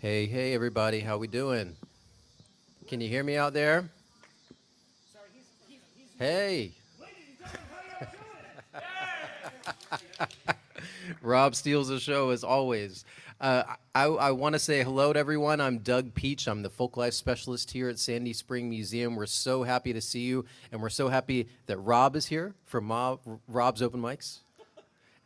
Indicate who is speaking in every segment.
Speaker 1: Hey, hey, everybody, how we doing? Can you hear me out there? Hey. Rob steals the show as always. I want to say hello to everyone. I'm Doug Peach. I'm the folk life specialist here at Sandy Spring Museum. We're so happy to see you, and we're so happy that Rob is here from Rob's Open Mics.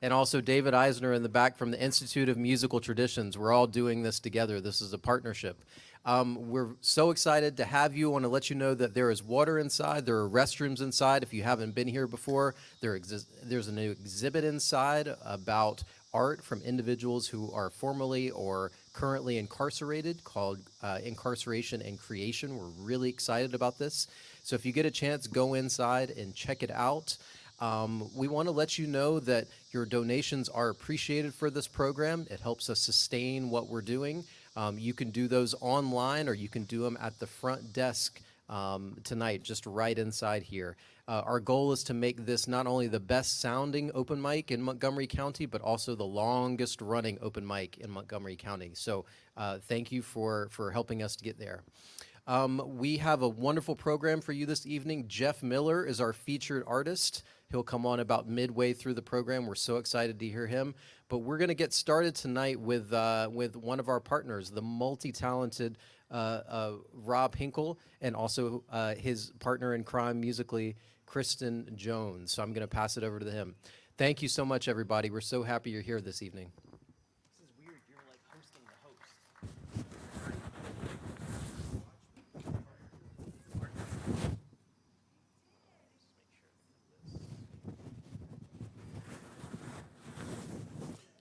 Speaker 1: And also David Eisner in the back from the Institute of Musical Traditions. We're all doing this together. This is a partnership. We're so excited to have you. I want to let you know that there is water inside. There are restrooms inside. If you haven't been here before, there's a new exhibit inside about art from individuals who are formerly or currently incarcerated called Incarceration and Creation. We're really excited about this. So if you get a chance, go inside and check it out. We want to let you know that your donations are appreciated for this program. It helps us sustain what we're doing. You can do those online, or you can do them at the front desk tonight, just right inside here. Our goal is to make this not only the best sounding open mic in Montgomery County, but also the longest running open mic in Montgomery County. So thank you for helping us to get there. We have a wonderful program for you this evening. Jeff Miller is our featured artist. He'll come on about midway through the program. We're so excited to hear him. But we're going to get started tonight with one of our partners, the multi-talented Rob Hinkle, and also his partner in crime musically, Kristen Jones. So I'm going to pass it over to him. Thank you so much, everybody. We're so happy you're here this evening.
Speaker 2: This is weird. You're like hosting the host.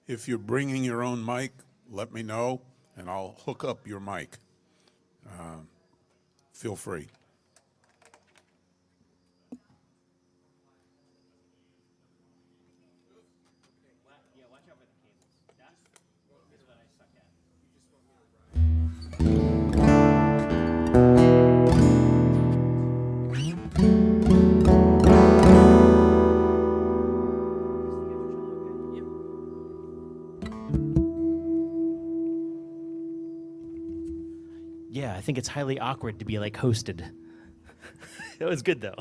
Speaker 3: If you're bringing your own mic, let me know, and I'll hook up your mic. Feel free.
Speaker 2: Yeah, watch out for the cables. That's what I suck at. Yeah, I think it's highly awkward to be like hosted. It was good though.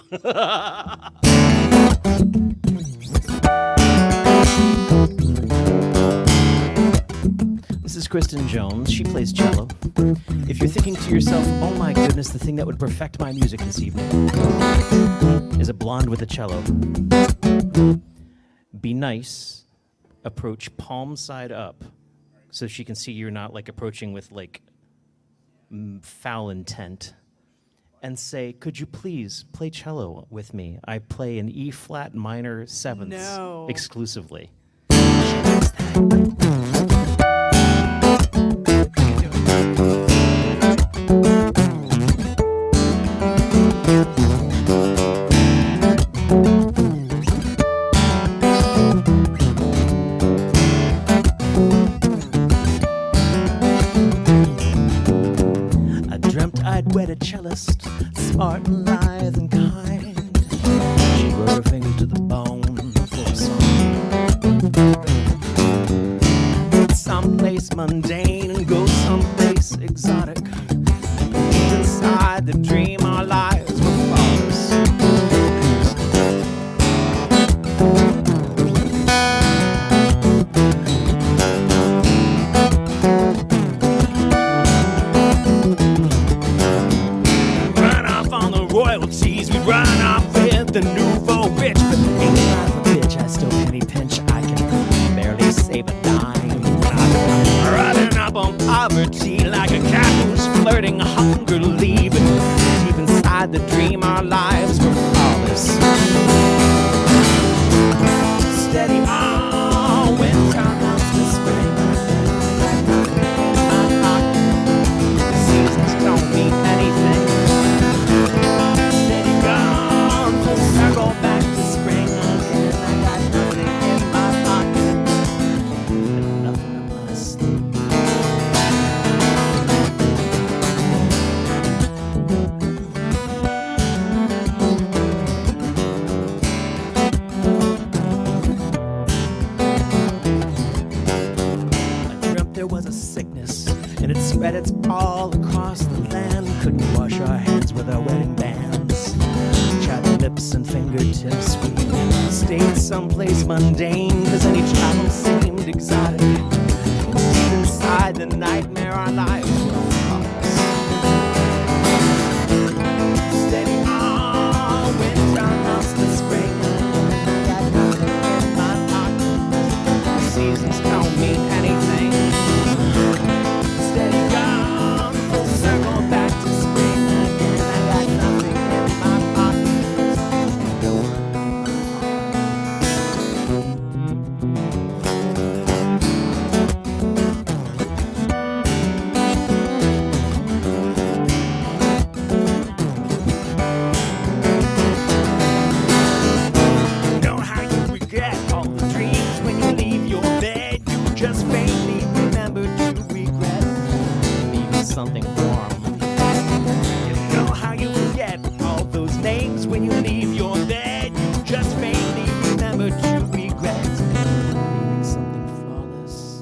Speaker 2: This is Kristen Jones. She plays cello. If you're thinking to yourself, oh my goodness, the thing that would perfect my music this evening is a blonde with a cello. Be nice. Approach palm side up so she can see you're not like approaching with like foul intent, and say, could you please play cello with me? I play an E flat minor sevenths exclusively. Wed a cellist, smart and lithe and kind. She wrote her fingers to the bone for a song. Someplace mundane and go someplace exotic. Inside the dream, our lives were false. Royalties, we run off with the nouveau rich, but ain't not a bitch, I still penny pinch, I can barely save a dime. I'm running up Reddits all across the land couldn't wash our hands with our wedding bands. Chapped lips and fingertips, we stayed someplace mundane, cause any travel seemed exotic. Deep inside the nightmare our lives were caught. Steady on, winter months to spring. Got nothing in my pocket. The seasons don't mean anything. Steady gone, full circle back to spring again. I got nothing in my pocket. No one know how you regret all the dreams when you leave your bed. You just faintly remember to regret leaving something warm. You know how you forget all those names when you leave your bed. You just faintly remember to regret leaving something flawless.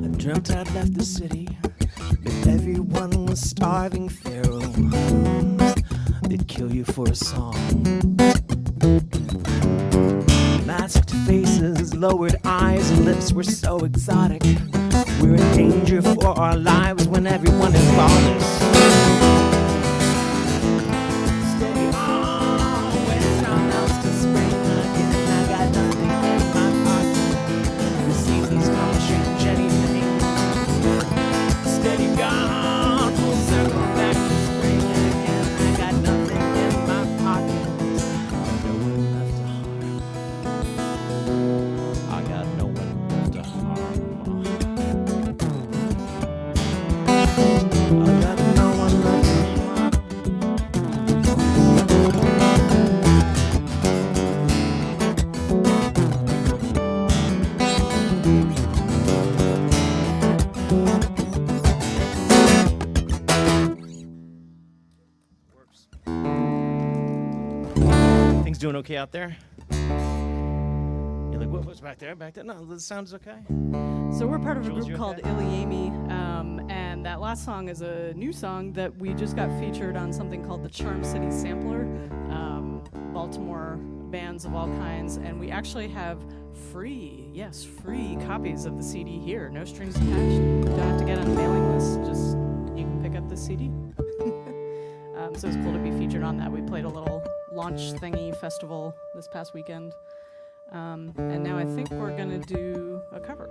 Speaker 2: I dreamt I'd left the city, but everyone was starving Pharaoh. They'd kill you for a song. Masked faces, lowered eyes, and lips were so exotic. We're in danger for our lives when everyone is lawless. Steady on, winter melts to spring again. I got nothing in my pocket. The seasons don't change anything. Steady gone, full circle back to spring again. I got nothing in my pocket. No one left to harm. I got no one left to harm. I got no one left to harm. Works. Things doing okay out there? You're like, what's back there? Back there? No, the sound's okay.
Speaker 4: So we're part of a
Speaker 2: Jules,
Speaker 4: group
Speaker 2: you
Speaker 4: called
Speaker 2: okay?
Speaker 4: Iliami, and that last song is a new song that we just got featured on something called the Charm City Sampler, Baltimore bands of all kinds, and we actually have free copies of the CD here, no strings attached. You don't have to get on a mailing list, just you can pick up the CD. So it's cool to be featured on that. We played a little launch thingy festival this past weekend. And now I think we're gonna do a cover.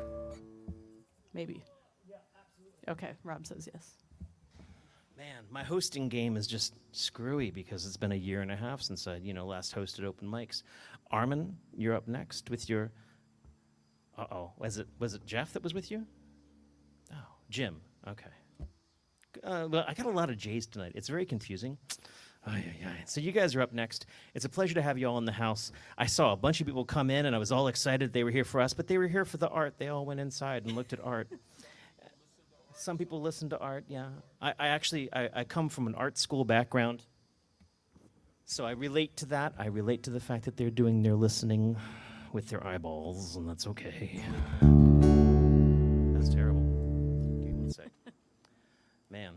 Speaker 4: Maybe. Yeah, absolutely. Okay, Rob says yes.
Speaker 2: Man, my hosting game is just screwy because it's been a year and a half since I, last hosted open mics. Armin, you're up next with your. Was it Jeff that was with you? Oh, Jim. Okay. Well, I got a lot of J's tonight. It's very confusing. So you guys are up next. It's a pleasure to have you all in the house. I saw a bunch of people come in, and I was all excited they were here for us, but they were here for the art. They all went inside and looked at art. Some people listen to art, yeah. I come from an art school background, so I relate to that. I relate to the fact that they're doing their listening with their eyeballs, and that's okay. That's terrible. Give me one sec. Man.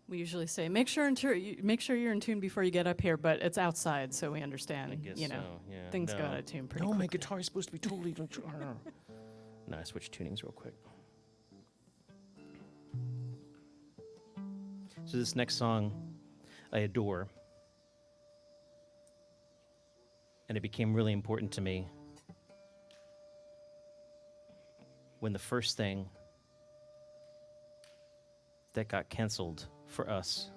Speaker 4: We usually say, make sure you're in tune before you get up here, but it's outside, so we understand.
Speaker 2: I guess
Speaker 4: you know,
Speaker 2: so, yeah.
Speaker 4: things
Speaker 2: No.
Speaker 4: go out of tune pretty
Speaker 2: No,
Speaker 4: quickly.
Speaker 2: my guitar is supposed to be totally. No, I switched tunings real quick. So this next song, I adore, and it became really important to me when the first thing that got canceled for us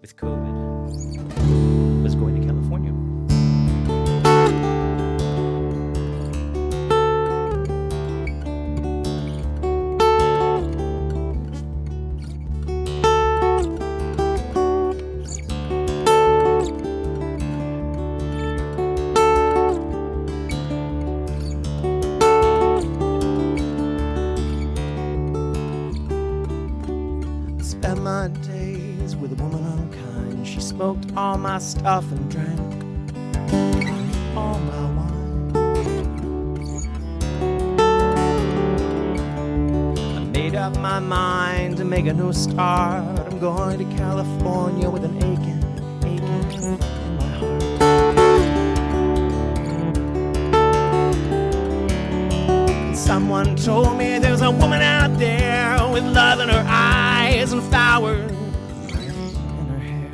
Speaker 2: with COVID was going to California. Spent my days with a woman unkind. She smoked all my stuff and drank all my wine. I made up my mind to make a new start. I'm going to California with an aching in my heart. Someone told me there's a woman out there with love in her eyes and flowers in her hair.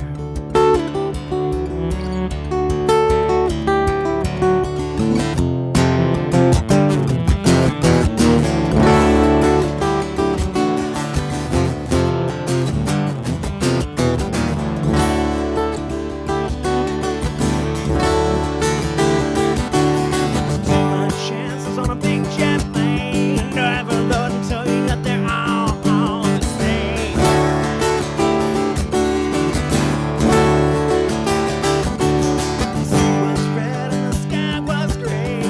Speaker 2: My chances on a big jet plane, drive a load until you got there all the same. The sea was red and the sky was gray.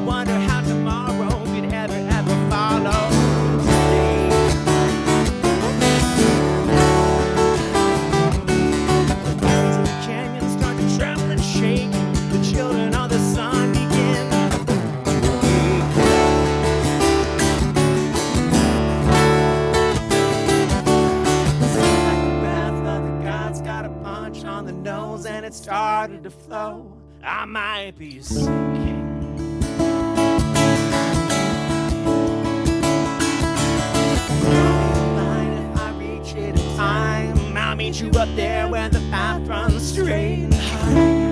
Speaker 2: Wonder how tomorrow could ever follow today. The mountains of the canyon start to tremble and shake. The children of the sun begin to wake. Seemed like the breath of the gods got a punch on the nose and it started to flow. I might be sinking. Mind if I reach it in time? I'll meet you up there where the path runs straight and high.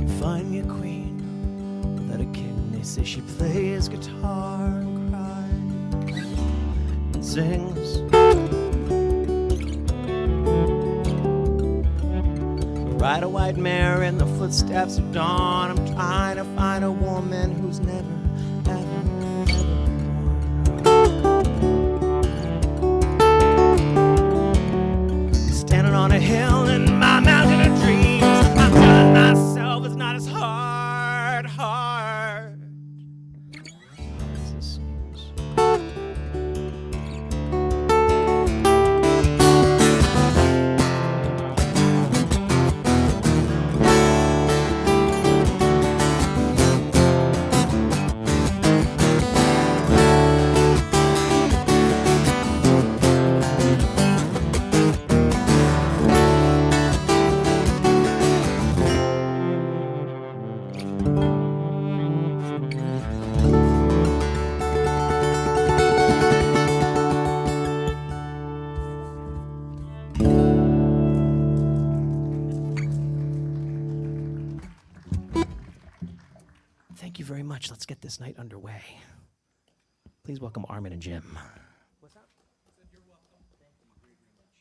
Speaker 2: You find me a queen without a king. They say she plays guitar and cries and sings. Ride a white mare in the footsteps of dawn. I'm trying to find a woman who's never, ever, born. Standing on a hill in my mountain of dreams. I'm telling myself it's not as hard as it seems. Thank you very much. Let's get this night underway. Please welcome Armin and Jim. What's that? I said you're welcome. Thank you very much.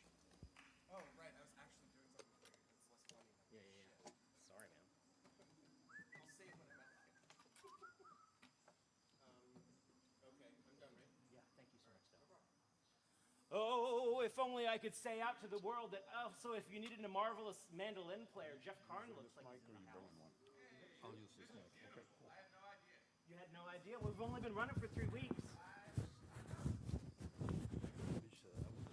Speaker 2: Oh, right. I was actually doing something that's less funny. Yeah. Sorry, man. I'll say it when I'm out. Okay, I'm done, right? Yeah, thank you so much, Doug. Oh, if only I could say out to the world that also, if you needed a marvelous mandolin player, Jeff Karn looks like he's in the house.
Speaker 5: I'll use this now. Okay, cool.
Speaker 2: You had no idea? We've only been running for 3 weeks.
Speaker 5: Which, I was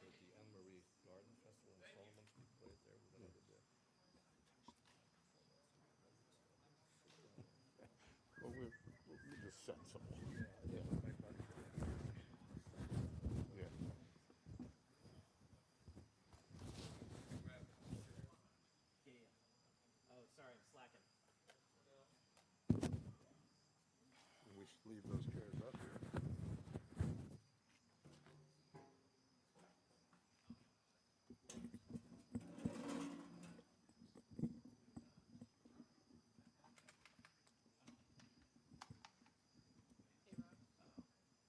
Speaker 5: at the Anne Marie Garden Festival in Solomons. We played there. We're gonna go there.
Speaker 3: Well, we're just sensible.
Speaker 5: Yeah.
Speaker 3: Yeah.
Speaker 2: Oh, sorry, I'm slacking.
Speaker 3: We should leave those chairs up here.
Speaker 4: Hey, Rob. Everyone said guitar volume needs to come down. And Susan verified that in the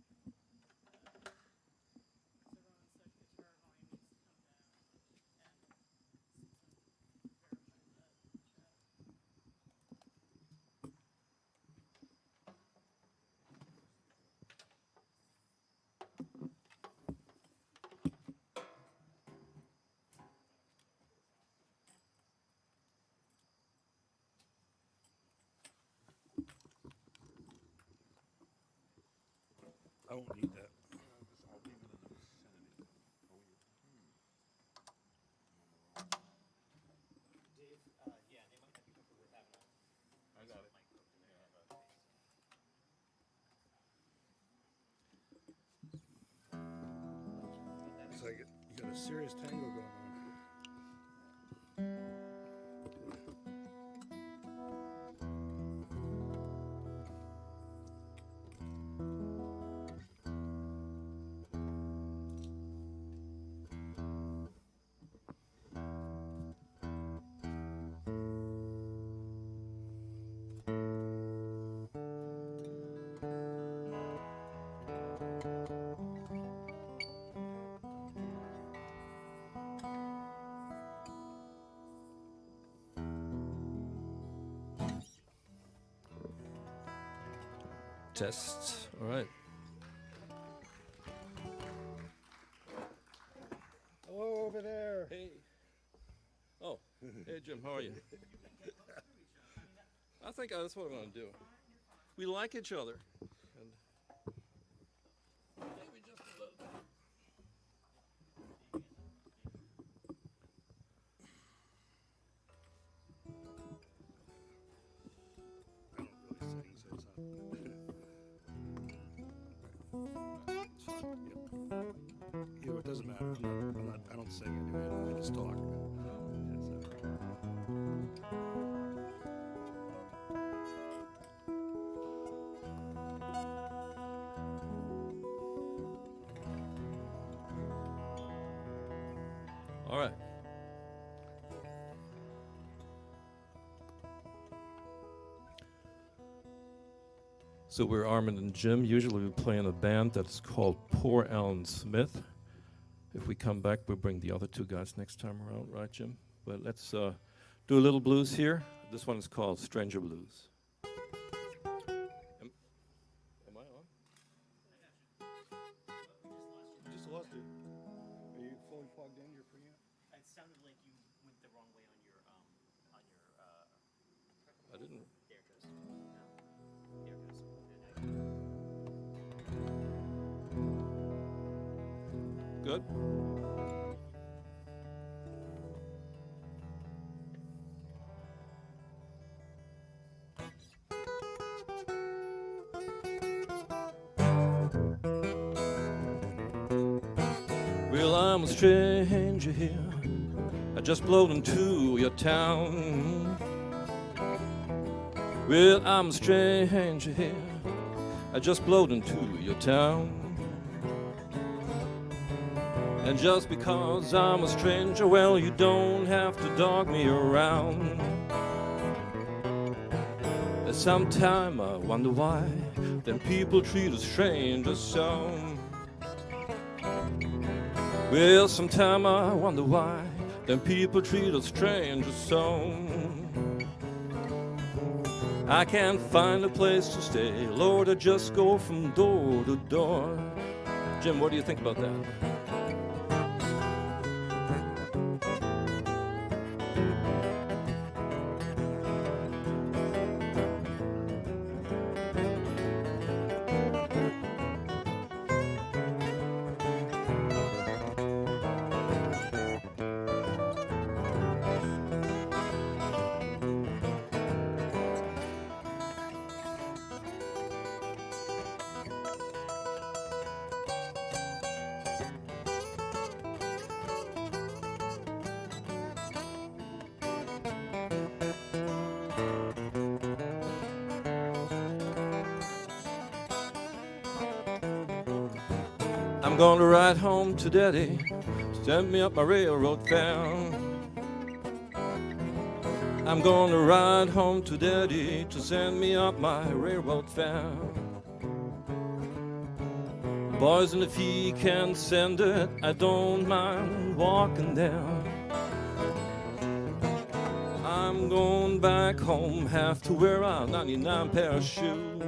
Speaker 4: chat.
Speaker 5: I won't need that.
Speaker 3: I'll leave it in the vicinity.
Speaker 2: Dave, yeah, they might not be comfortable with having a
Speaker 3: I got it.
Speaker 2: mic hooked in their
Speaker 5: Looks like you got a serious tango going on. Test. All right.
Speaker 6: Hello over there.
Speaker 5: Hey. Oh, hey Jim, how are you? I think that's what I'm gonna do. We like each other. And maybe just a little bit.
Speaker 6: I don't really sing, so it's not. It's fine. Yep. Yeah, it doesn't matter. I don't sing anyway. I just talk.
Speaker 5: All right. So we're Armin and Jim. Usually we play in a band that's called Poor Alan Smith. If we come back, we'll bring the other 2 guys next time around, right, Jim? But let's do a little blues here. This one is called Stranger Blues. Am I on?
Speaker 6: I just lost you. Are you fully plugged in? Your preamp?
Speaker 2: It sounded like you went the wrong way on your
Speaker 5: I didn't.
Speaker 2: there it goes. No. There it goes.
Speaker 5: Good? Well, I'm a stranger here. I just blowed into your town. Well, I'm a stranger here. I just blowed into your town. And just because I'm a stranger, well, you don't have to dog me around. Sometime I wonder why them people treat a stranger so. Well, sometime I wonder why them people treat a stranger so. I can't find a place to stay, Lord, I just go from door to door. Jim, what do you think about that? I'm gonna ride home to Daddy, send me up my railroad fare. I'm gonna ride home to Daddy to send me up my railroad fare. Boys, and if he can't send it, I don't mind walking there. I'm going back home, have to wear a 99 pair of shoes.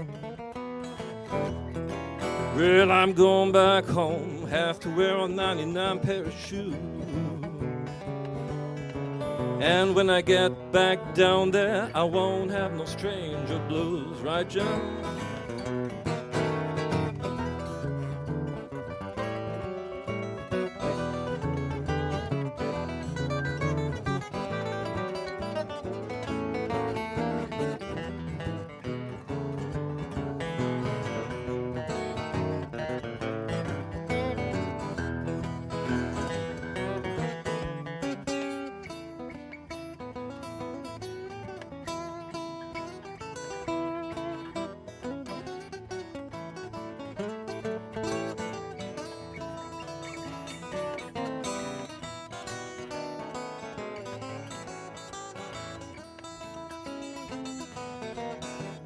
Speaker 5: Well, I'm going back home, have to wear a 99 pair of shoes. And when I get back down there, I won't have no stranger blues, right, Jim?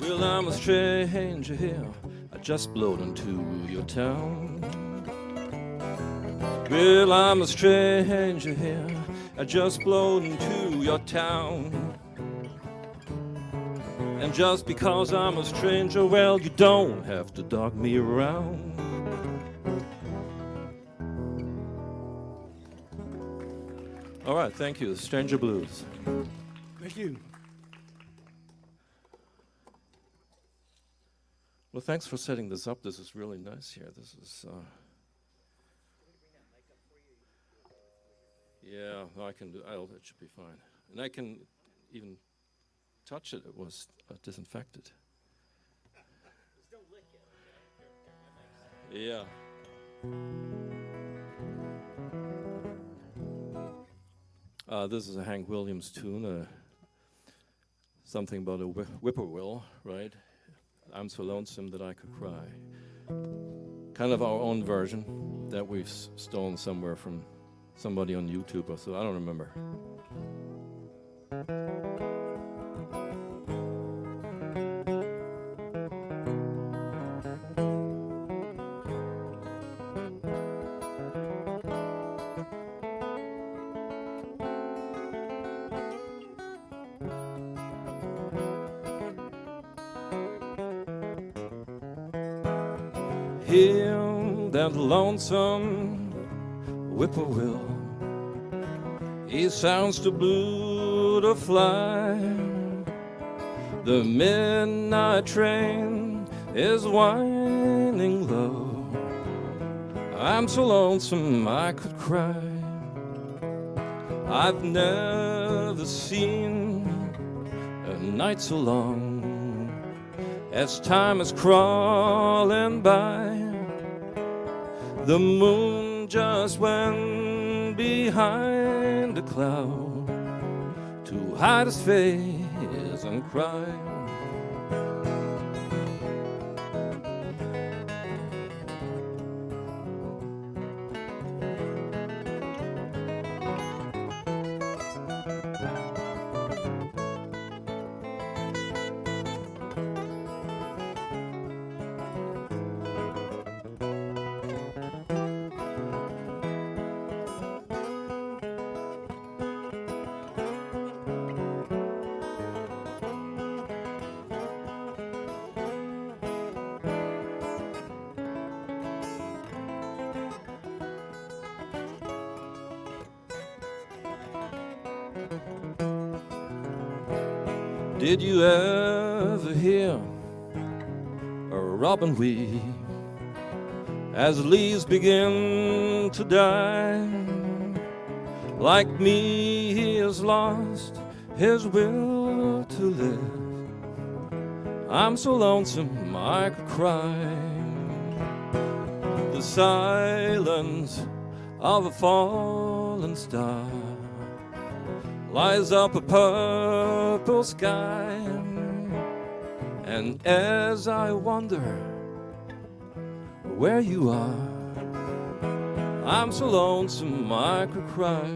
Speaker 5: Well, I'm a stranger here, I just blowed into your town. Well, I'm a stranger here, I just blowed into your town. And just because I'm a stranger, well, you don't have to dog me around. All right, thank you, Stranger Blues.
Speaker 6: Thank you.
Speaker 5: Well, thanks for setting this up. This is really nice here. This is, yeah, no, I can do, it should be fine. And I can even touch it. It was disinfected. Yeah. This is a Hank Williams tune, something about a whippoorwill, right? I'm so lonesome that I could cry. Kind of our own version that we've stolen somewhere from somebody on YouTube or so, I don't remember. Hear that lonesome whippoorwill, he sounds too blue to fly. The midnight train is winding low. I'm so lonesome I could cry. I've never seen a night so long as time is crawling by. The moon just went behind a cloud to hide his face and cry. Did you ever hear a robin weep as leaves begin to die? Like me, he has lost his will to live. I'm so lonesome I could cry. The silence of a fallen star lies up a purple sky, and as I wonder where you are, I'm so lonesome I could cry.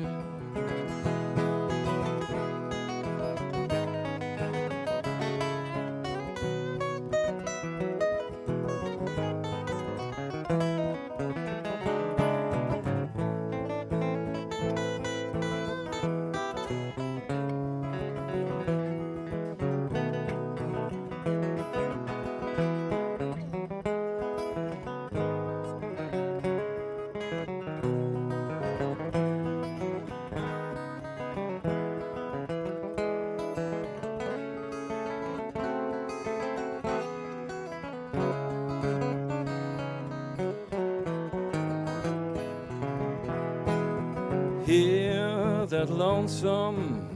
Speaker 5: Hear that lonesome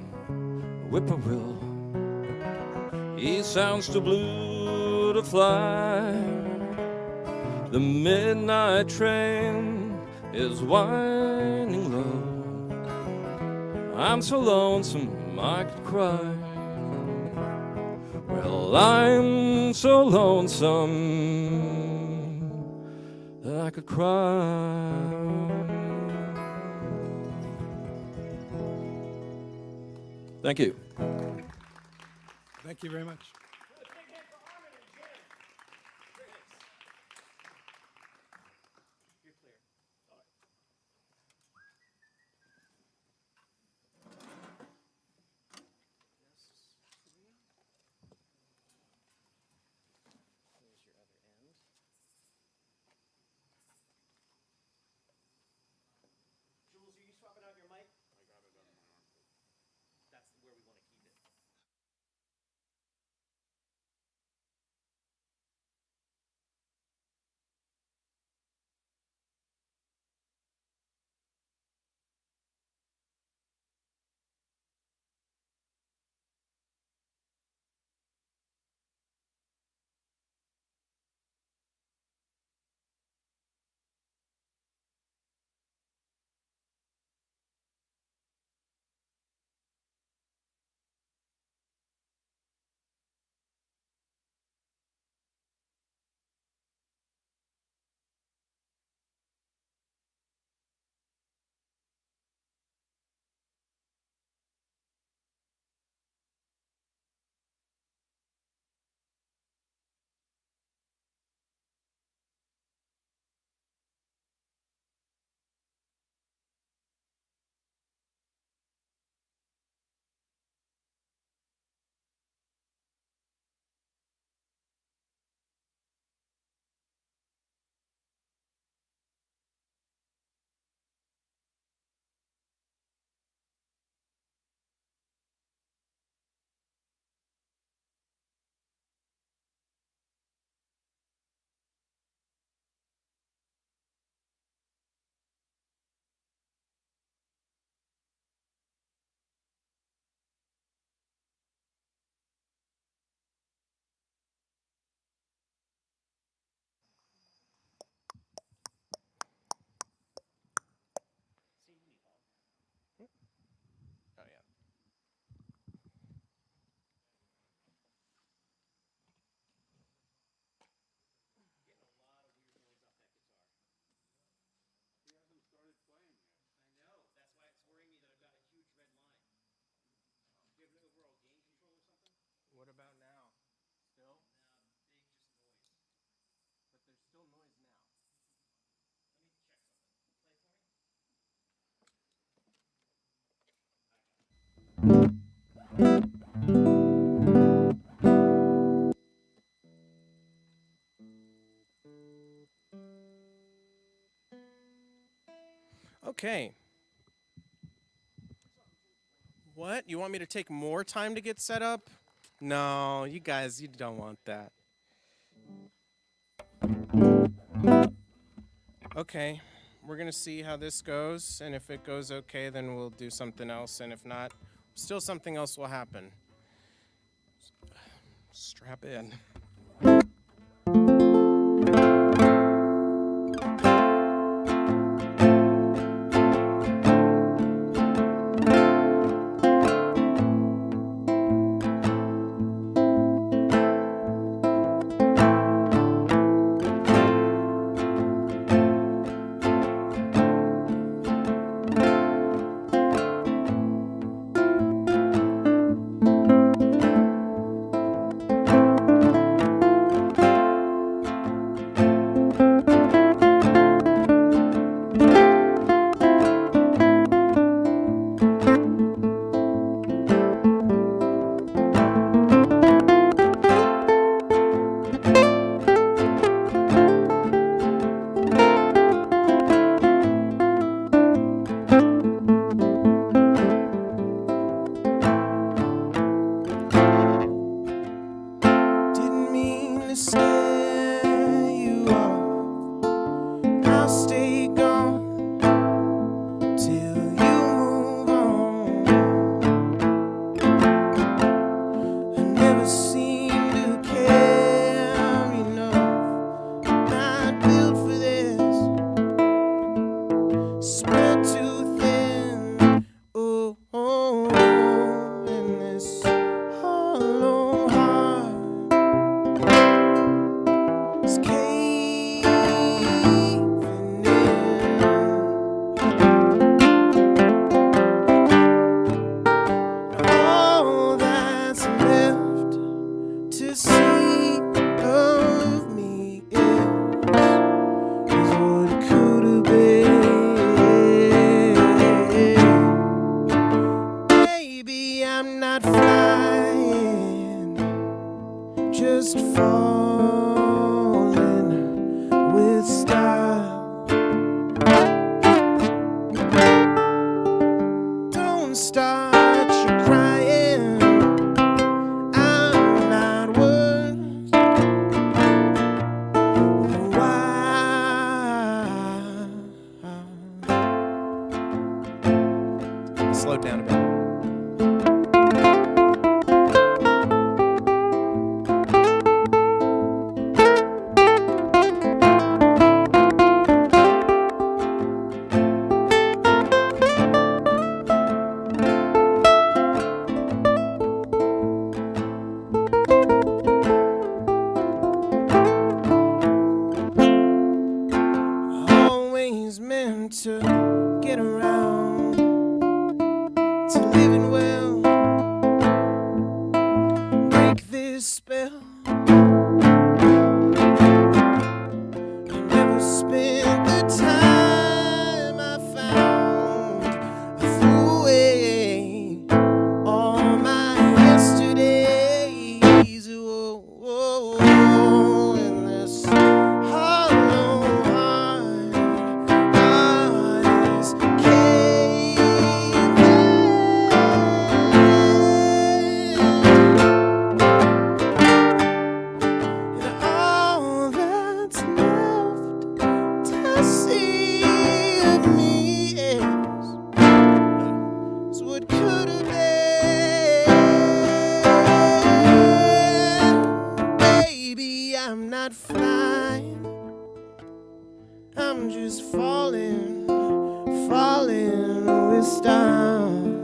Speaker 5: whippoorwill, he sounds too blue to fly. The midnight train is winding low. I'm so lonesome I could cry. Well, I'm so lonesome that I could cry. Thank you.
Speaker 6: Thank you very much.
Speaker 2: Jules, are you swapping out your mic? That's where we want to keep it.
Speaker 7: Oh, yeah. What about now? Still? Big just noise. But there's still noise now. Let me check something. Play for me. Okay. What? You want me to take more time to get set up? No, you guys, you don't want that. Okay, we're gonna see how this goes, and if it goes okay, then we'll do something else, and if not, still something else will happen. Strap in.
Speaker 8: start you crying. I'm not worth why. Slow down a bit. Always meant to get around to living well, break this spell. I never spent the time I found. I threw away all my yesterdays. Whoa, whoa, whoa, in this hollow heart is caving. And all that's left to see of me is what could have been. Baby, I'm not flying, I'm just falling, falling with style.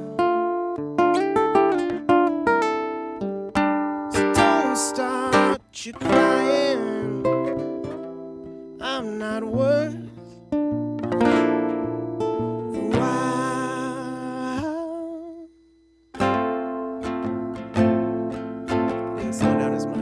Speaker 8: So don't start you crying. I'm not worth the while. Didn't slow down as much.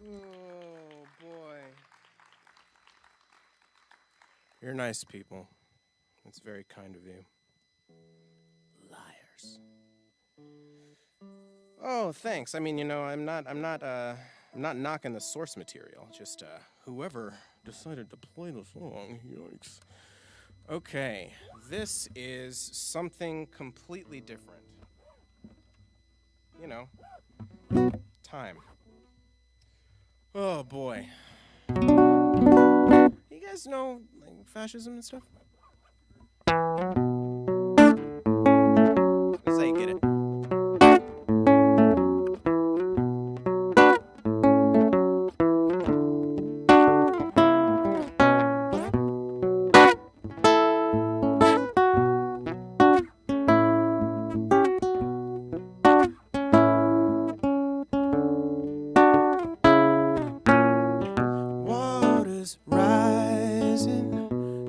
Speaker 8: Oh, boy. You're nice people. It's very kind of you. Liars. Oh, thanks. I mean, you know, I'm not knocking the source material. Just whoever decided to play the song. Yikes. Okay, this is something completely different. You know, time. Oh boy. You guys know like fascism and stuff? That's how you get it. Water's rising,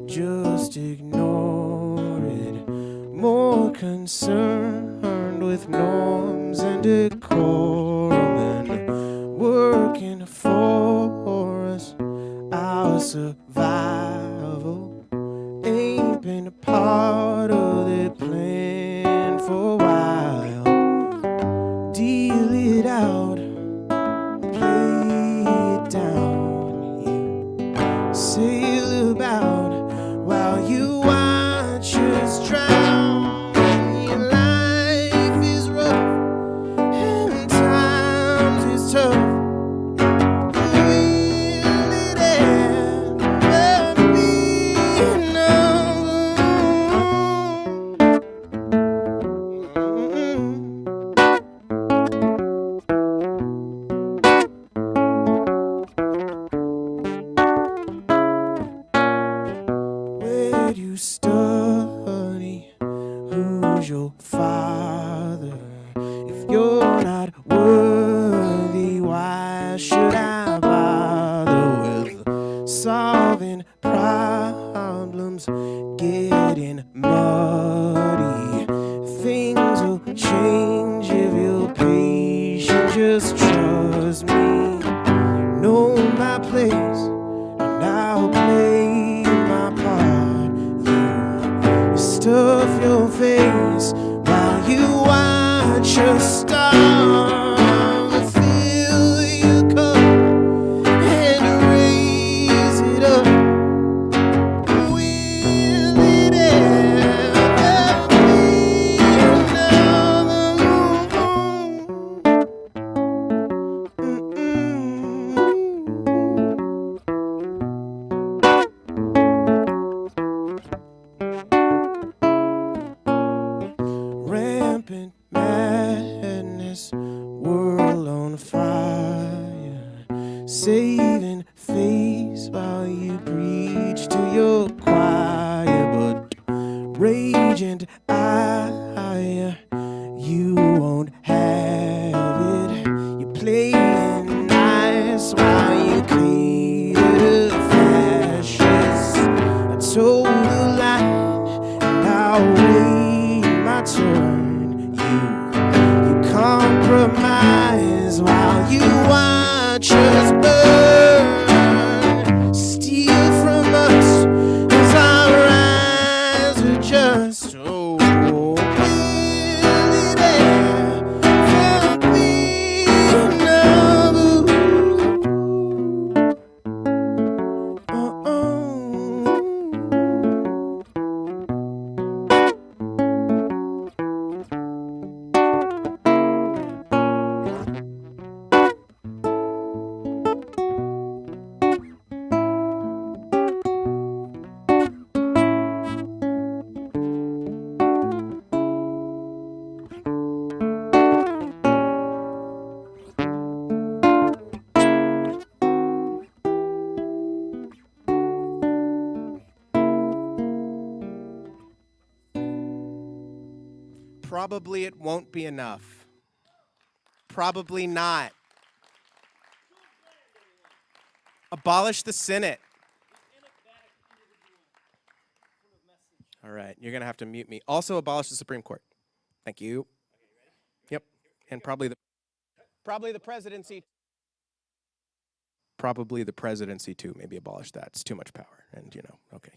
Speaker 8: just ignore it. More concerned with norms and decorum than working for us. Our survival ain't been a part of their plan for a while. Deal it out, play it down, you sail about while you watch us drown. Your life is rough and times is tough. Will it ever be enough? did you study? Who's your father? If you're not worthy, why should I bother with solving problems? Getting muddy. Things will change if you're patient. Just trust me. Know my place, and I'll play my part. You stuff your face while you watch your star fill your cup and raise it up. Will it ever be another home? Rampant madness, world on fire, saving face while you preach to your choir, but rage and ire, you won't have it. You're playing nice while you cater to fascists. I told a lie, and I'll wait my turn. You compromise while you watch us burn. Steal from us as our eyes adjust. Oh, will it ever be another? Oh. Probably it won't be enough. Probably not. Abolish the Senate. All right, you're gonna have to mute me. Also abolish the Supreme Court. Thank you. Yep, and probably the presidency. Probably the presidency too. Maybe abolish that. It's too much power, and you know. Okay.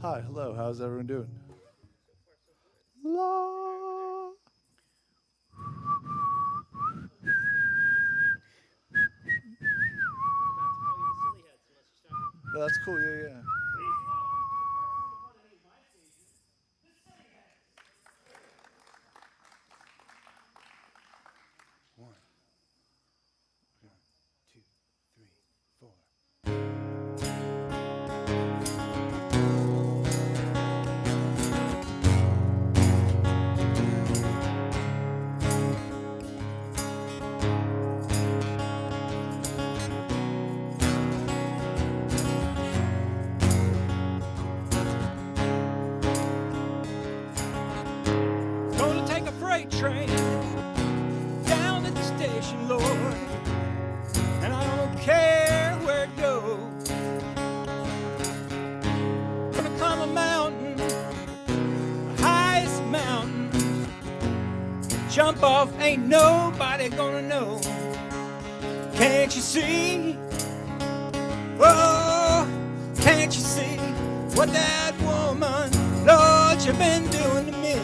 Speaker 9: Hi, hello, how's everyone doing? La Yeah, that's cool. Yeah, yeah.
Speaker 7: Gonna take a freight train down to the station, Lord, and I don't care where it goes. Gonna climb a mountain, the highest mountain. Jump off, ain't nobody gonna know. Can't you see? Oh, can't you see what that woman, Lord, you've been doing to me?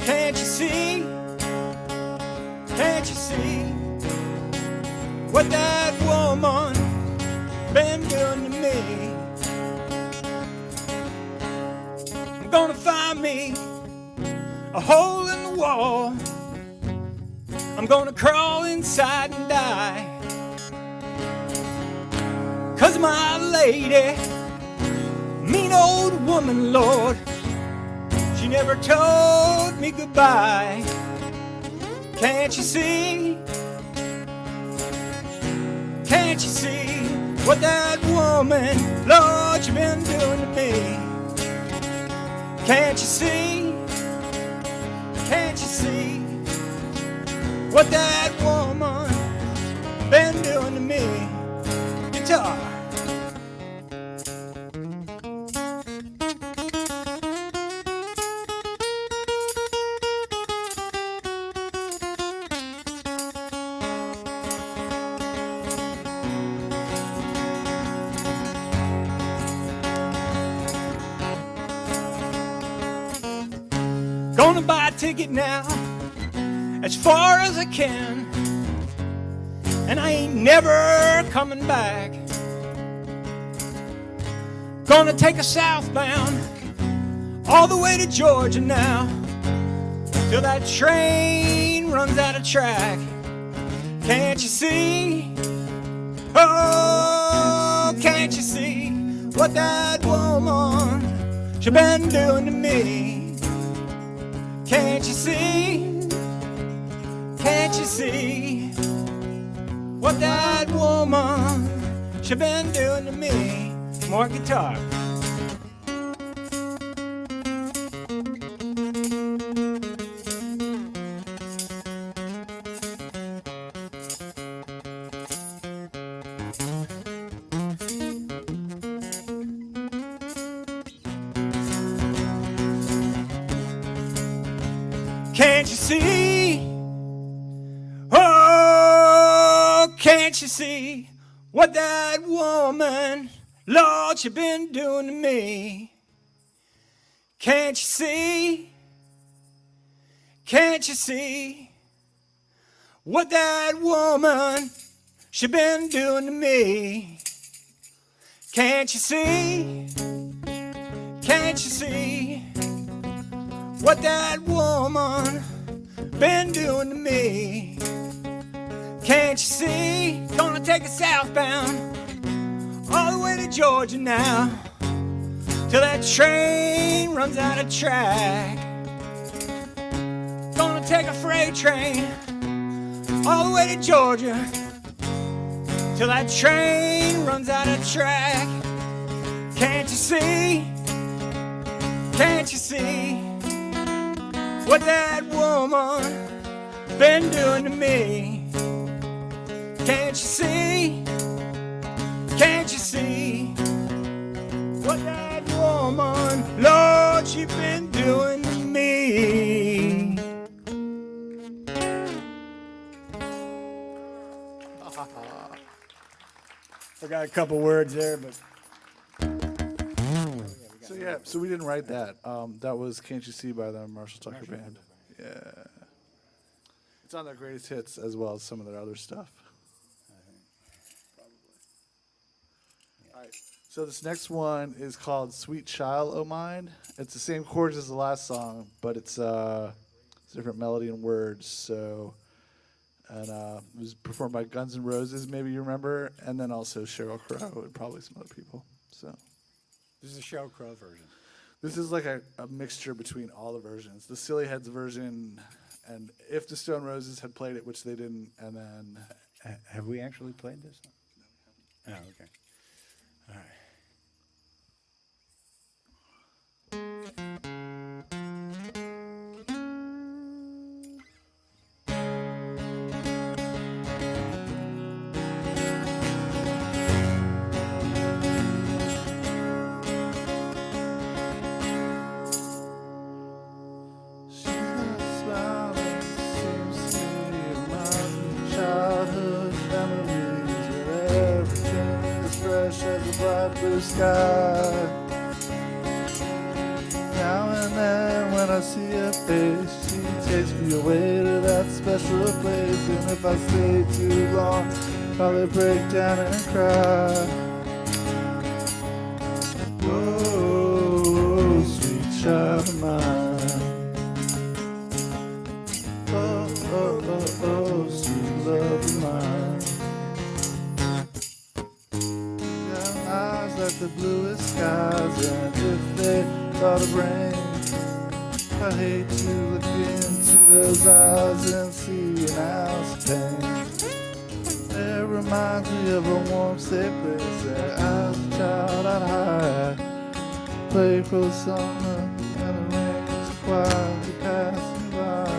Speaker 7: Can't you see? Can't you see what that woman been doing to me? I'm gonna find me a hole in the wall. I'm gonna crawl inside and die. 'Cause my lady, mean old woman, Lord, she never told me goodbye. Can't you see? Can't you see what that woman, Lord, you've been doing to me? Can't you see? Can't you see what that woman been doing to me? Guitar. Gonna buy a ticket now, as far as I can, and I ain't never coming back. Gonna take a southbound all the way to Georgia now, till that train runs out of track. Can't you see? Oh, can't you see what that woman, she been doing to me? Can't you see? Can't you see what that woman, she been doing to me? More guitar. Can't you see? Oh, can't you see what that woman, Lord, she been doing to me? Can't you see? Can't you see what that woman, she been doing to me? Can't you see? Can't you see what that woman been doing to me? Can't you see? Gonna take a southbound all the way to Georgia now, till that train runs out of track. Gonna take a freight train all the way to Georgia, till that train runs out of track. Can't you see? Can't you see what that woman been doing to me? Can't you see? Can't you see what that woman, Lord, she been doing to me? Forgot a couple words there, but
Speaker 9: So yeah, so we didn't write that. That was "Can't You See" by the Marshall Tucker Band. Yeah, it's on their greatest hits as well as some of their other stuff. So this next one is called "Sweet Child O' Mine." It's the same chords as the last song, but it's different melody and words. So, and it was performed by Guns N' Roses, maybe you remember, and then also Sheryl Crow and probably some other people. So
Speaker 6: This is a Sheryl Crow version.
Speaker 9: this is like a mixture between all the versions. The Silly Heads version, and if the Stone Roses had played it, which they didn't, and then
Speaker 10: Have we actually played this? Oh, okay. All right.
Speaker 9: she's got a smile that seems to remind me of childhood memories where everything is fresh as a bright blue sky. Now and then when I see her face, she takes me away to that special place. And if I stay too long, probably break down and cry. Oh, sweet child of mine. Oh, sweet love of mine. Got eyes like the bluest skies, and if they thought of rain, I hate to look into those eyes and see an ounce of pain. It reminds me of a warm, safe place that as a child I'd hide. Play for the summer and the rain was quietly passing by.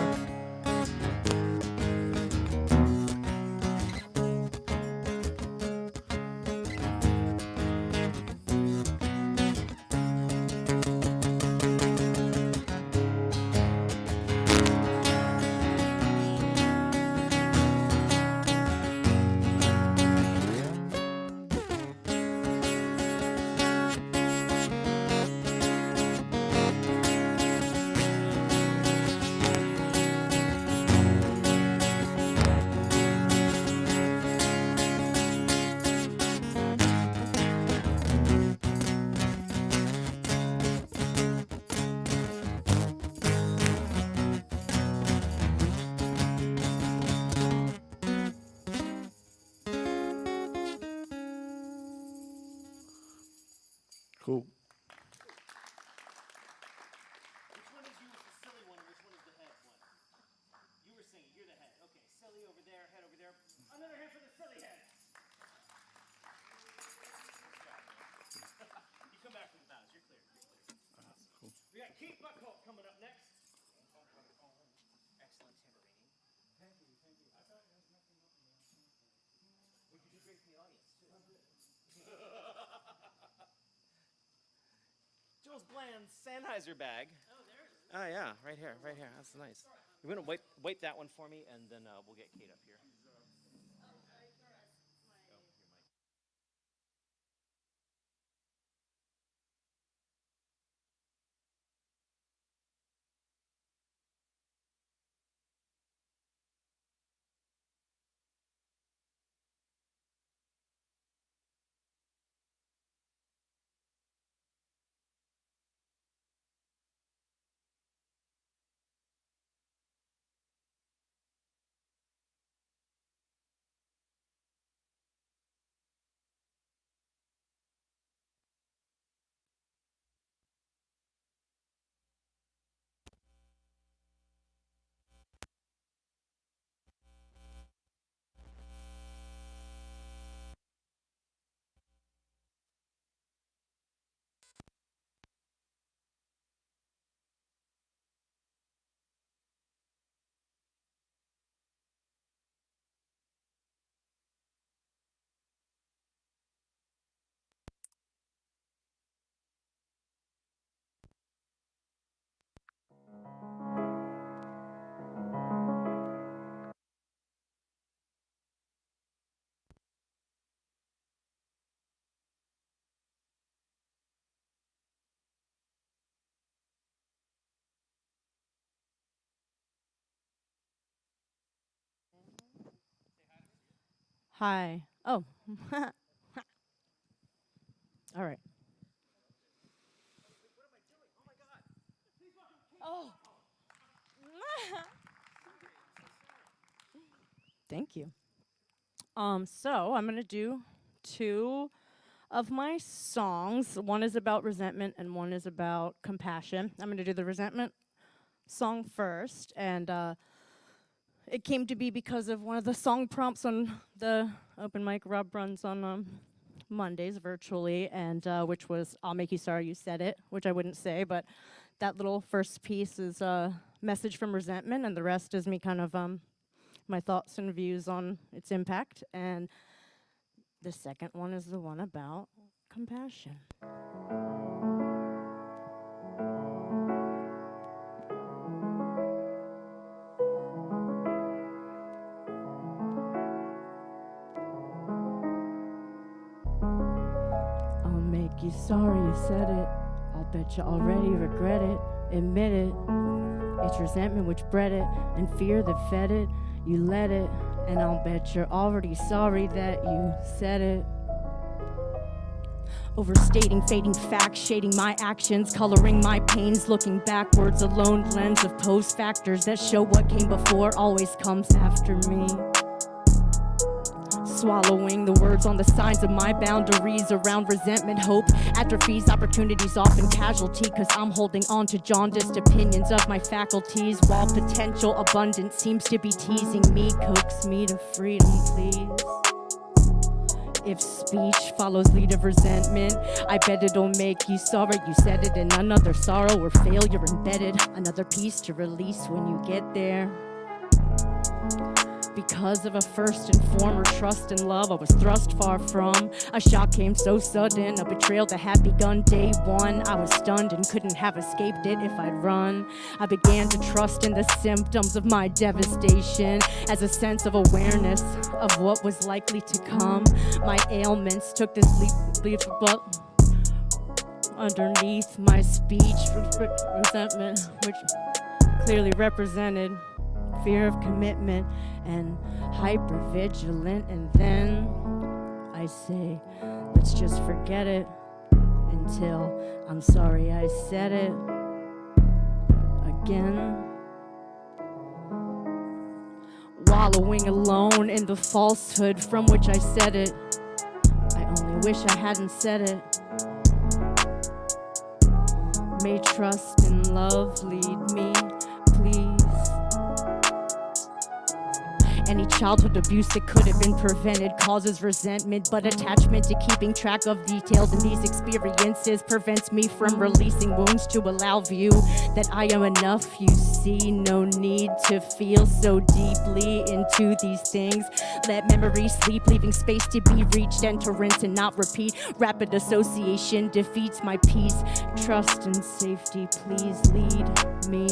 Speaker 9: Cool.
Speaker 2: Which one is the silly one, and which one is the head one? You were singing, you're the head. Okay, silly over there, head over there. Another hand for the silly head. You come back from the bows, you're clear. Cool. We got Keith Buckholt coming up next. Excellent tambourine. Thank you, thank you. I thought there was nothing up in the We could do great in the audience, too. Jules Bland's Sennheiser bag. Oh, there it is. Oh, yeah, right here, right here. That's nice. You're going to wipe that one for me, and then we'll get Kate up here.
Speaker 4: Hi. Oh. All right. Oh. Thank you. So I'm gonna do 2 of my songs. One is about resentment and one is about compassion. I'm gonna do the resentment song first, and it came to be because of one of the song prompts on the open mic Rob runs on Mondays virtually, and which was "I'll Make You Sorry You Said It," which I wouldn't say, but that little first piece is a message from resentment, and the rest is me kind of my thoughts and views on its impact. And the second one is the one about compassion. I'll make you sorry you said it. I'll bet you already regret it. Admit it. It's resentment which bred it, and fear that fed it. You let it, and I'll bet you're already sorry that you said it. Overstating, fading facts, shading my actions, coloring my pains, looking backwards, a lone lens of post factors that show what came before always comes after me. Swallowing the words on the signs of my boundaries around resentment, hope atrophies, opportunities often casualty, cause I'm holding on to jaundiced opinions of my faculties, while potential abundance seems to be teasing me. Coax me to freedom, please. If speech follows lead of resentment, I bet it'll make you sorry you said it, and another sorrow or failure embedded, another piece to release when you get there. Because of a first and former trust and love I was thrust far from. A shock came so sudden, a betrayal that had begun day one. I was stunned and couldn't have escaped it if I'd run. I began to trust in the symptoms of my devastation as a sense of awareness of what was likely to come. My ailments took this leap but underneath my speech, resentment, which clearly represented fear of commitment and hypervigilant. And then I say, let's just forget it until I'm sorry I said it again. Wallowing alone in the falsehood from which I said it. I only wish I hadn't said it. May trust and love lead me, please. Any childhood abuse that could have been prevented causes resentment, but attachment to keeping track of details in these experiences prevents me from releasing wounds to allow view that I am enough. You see, no need to feel so deeply into these things. Let memory sleep, leaving space to be reached and to rinse and not repeat. Rapid association defeats my peace. Trust and safety, please lead me.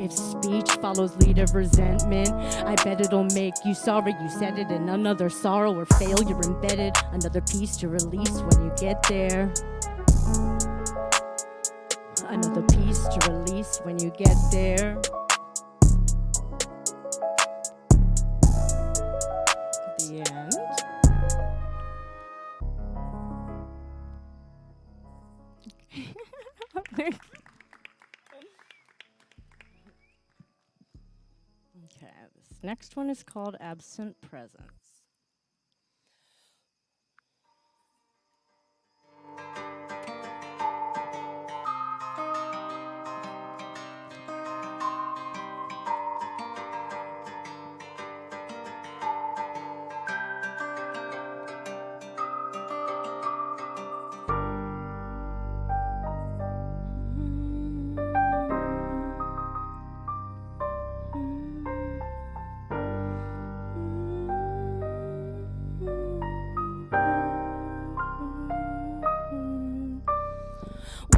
Speaker 4: If speech follows lead of resentment, I bet it'll make you sorry you said it, and another sorrow or failure embedded, another piece to release when you get there. Another piece to release when you get there. The end. Okay, this next one is called Absent Presence.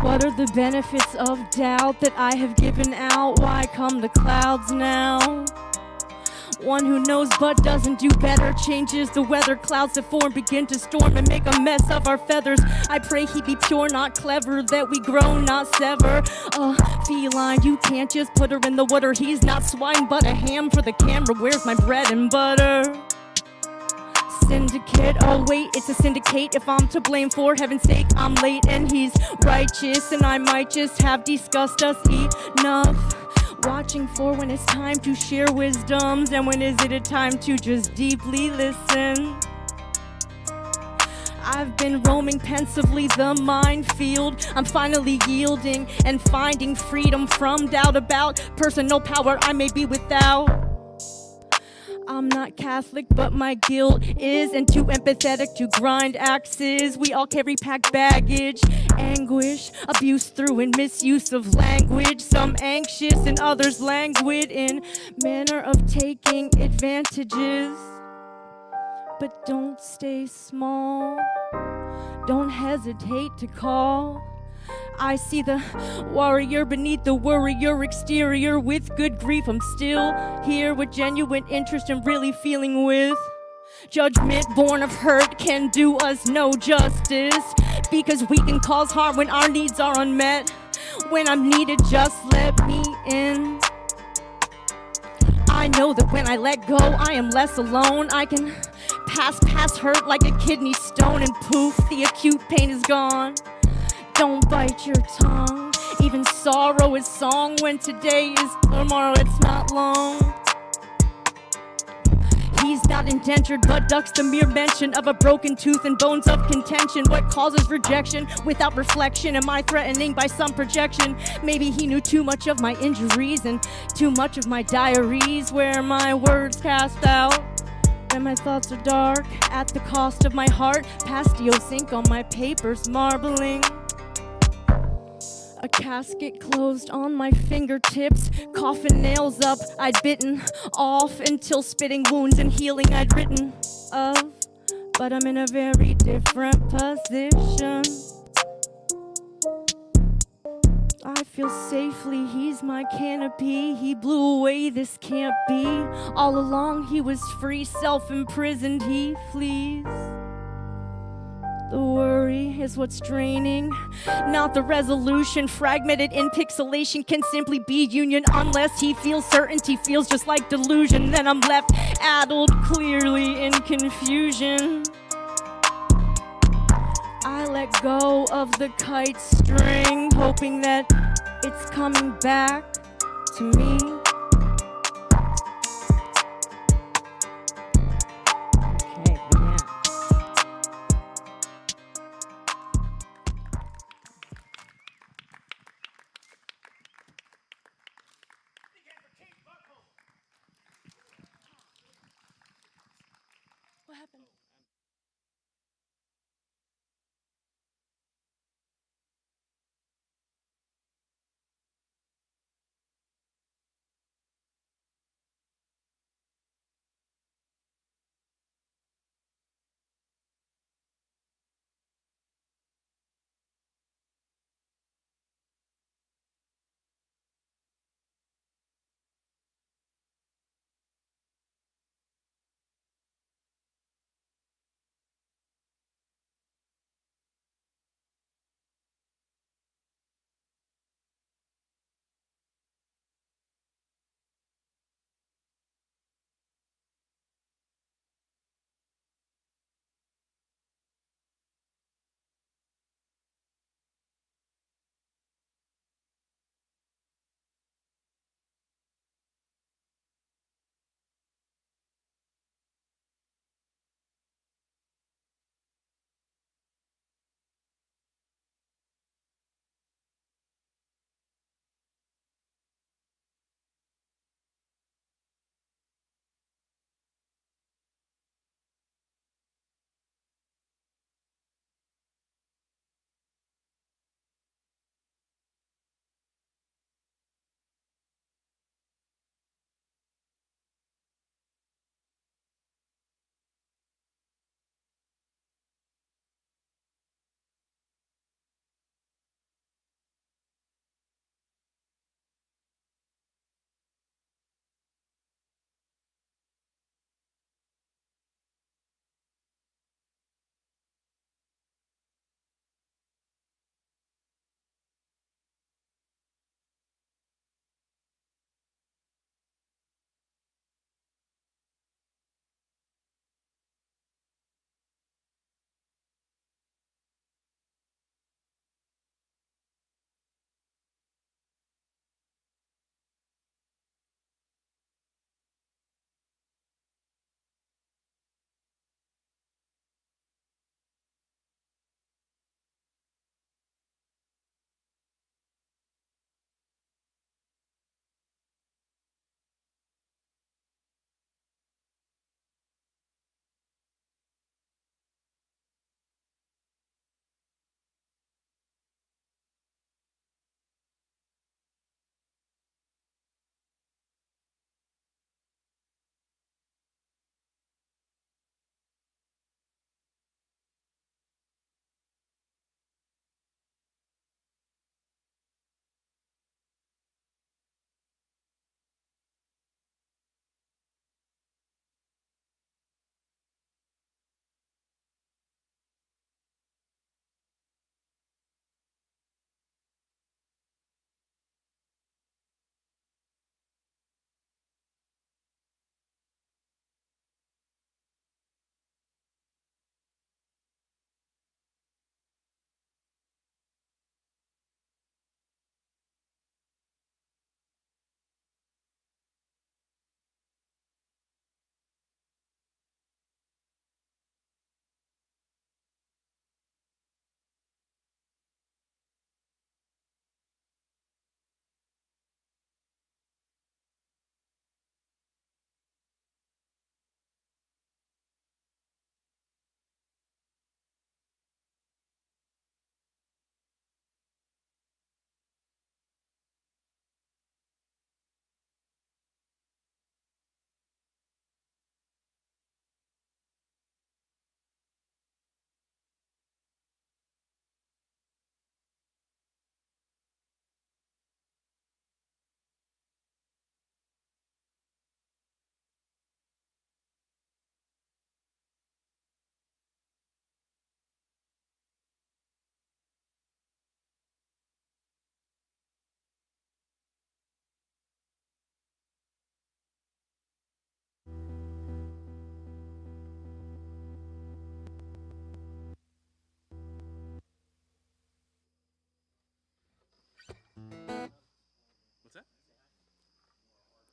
Speaker 4: What are the benefits of doubt that I have given out? Why come the clouds now? One who knows but doesn't do better changes the weather. Clouds that form begin to storm and make a mess of our feathers. I pray he be pure, not clever, that we grow, not sever. Feline, you can't just put her in the water. He's not swine but a ham for the camera. Where's my bread and butter?
Speaker 11: syndicate. Oh wait, it's a syndicate. If I'm to blame, for heaven's sake, I'm late and he's righteous, and I might just have discussed us enough. Watching for when it's time to share wisdoms, and when is it a time to just deeply listen. I've been roaming pensively the minefield. I'm finally yielding and finding freedom from doubt about personal power I may be without. I'm not Catholic, but my guilt is, and too empathetic to grind axes. We all carry packed baggage, anguish, abuse through and misuse of language. Some anxious and others languid in manner of taking advantages. But don't stay small. Don't hesitate to call. I see the warrior beneath the worrier exterior. With good grief, I'm still here with genuine interest and really feeling with. Judgment born of hurt can do us no justice, because we can cause harm when our needs are unmet. When I'm needed, just let me in. I know that when I let go, I am less alone. I can pass past hurt like a kidney stone, and poof, the acute pain is gone. Don't bite your tongue. Even sorrow is song when today is tomorrow, it's not long. He's not indentured, but ducks the mere mention of a broken tooth and bones of contention. What causes rejection without reflection? Am I threatening by some projection? Maybe he knew too much of my injuries and too much of my diaries, where my words cast out and my thoughts are dark at the cost of my heart. Pastios ink on my papers, marbling. A casket closed on my fingertips, coffin nails up I'd bitten off until spitting wounds and healing I'd written of. But I'm in a very different position. I feel safely, he's my canopy. He blew away, this can't be. All along he was free, self-imprisoned, he flees. The worry is what's draining, not the resolution. Fragmented in pixelation can simply be union unless he feels certainty, feels just like delusion. Then I'm left addled, clearly in confusion. I let go of the kite string, hoping that it's coming back to me. What happened?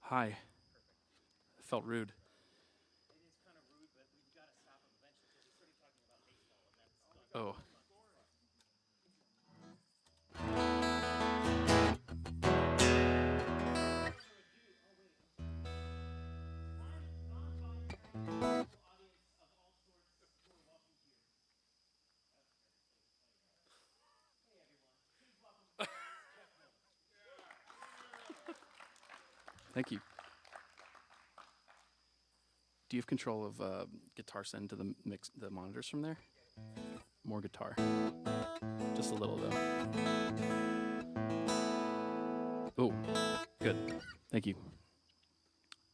Speaker 12: Hi. It felt rude. Oh. Thank you. Do you have control of guitar send to the monitors from there? More guitar. Just a little though. Oh, good. Thank you.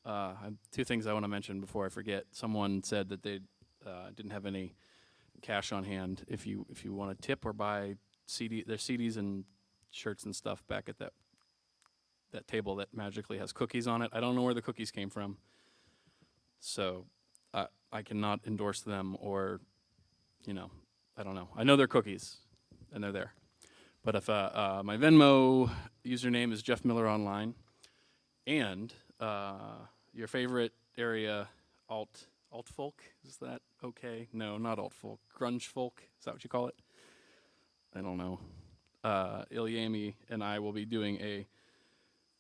Speaker 12: I have two things I want to mention before I forget. Someone said that they didn't have any cash on hand. If you want to tip or buy their CDs and shirts and stuff back at that table that magically has cookies on it. I don't know where the cookies came from, so I cannot endorse them or, I don't know. I know they're cookies, and they're there. But if my Venmo username is Jeff Miller Online, and your favorite area alt folk, is that okay? No, not alt folk. Grunge folk, is that what you call it? I don't know. Ilyami and I will be doing a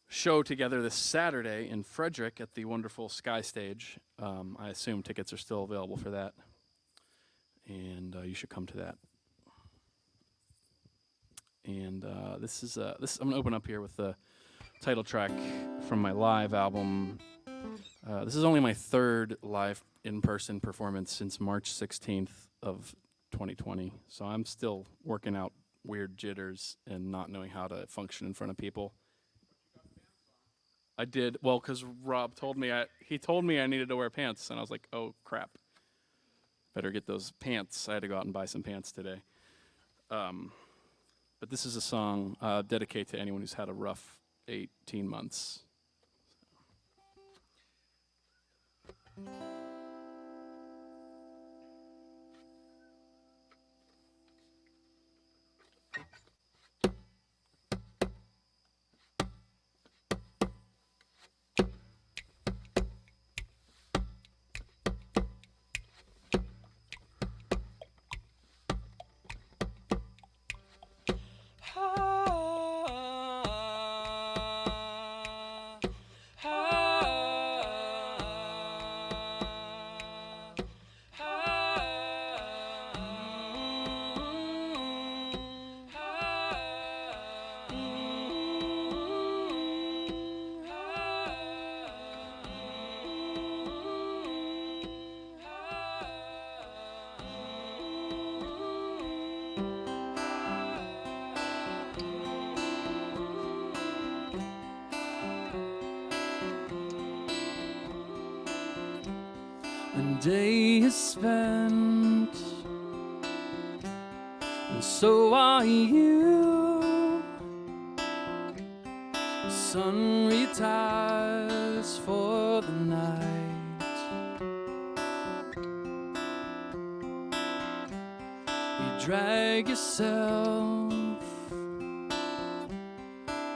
Speaker 12: show together this Saturday in Frederick at the wonderful Sky Stage. I assume tickets are still available for that, and you should come to that. And this is I'm gonna open up here with the title track from my live album. This is only my third live in-person performance since March 16th of 2020, so I'm still working out weird jitters and not knowing how to function in front of people. I did, well, because Rob told me, he told me I needed to wear pants, and I was like, oh, crap. Better get those pants. I had to go out and buy some pants today. But this is a song dedicated to anyone who's had a rough 18 months.
Speaker 13: The day is spent, and so are you. The sun retires for the night. You drag yourself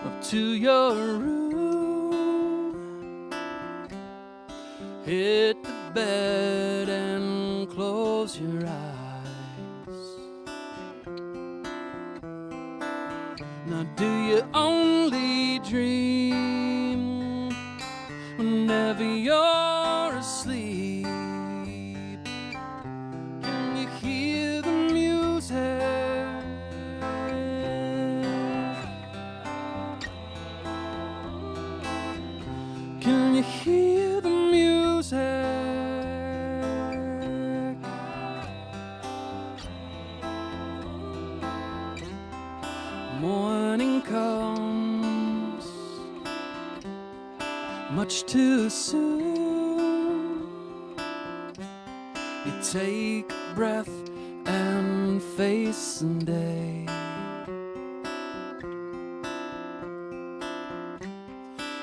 Speaker 13: up to your room, hit the bed and close your eyes. Now do you only dream whenever you're asleep? Can you hear the music? Can you hear the music? Morning comes much too soon. You take a breath and face the day.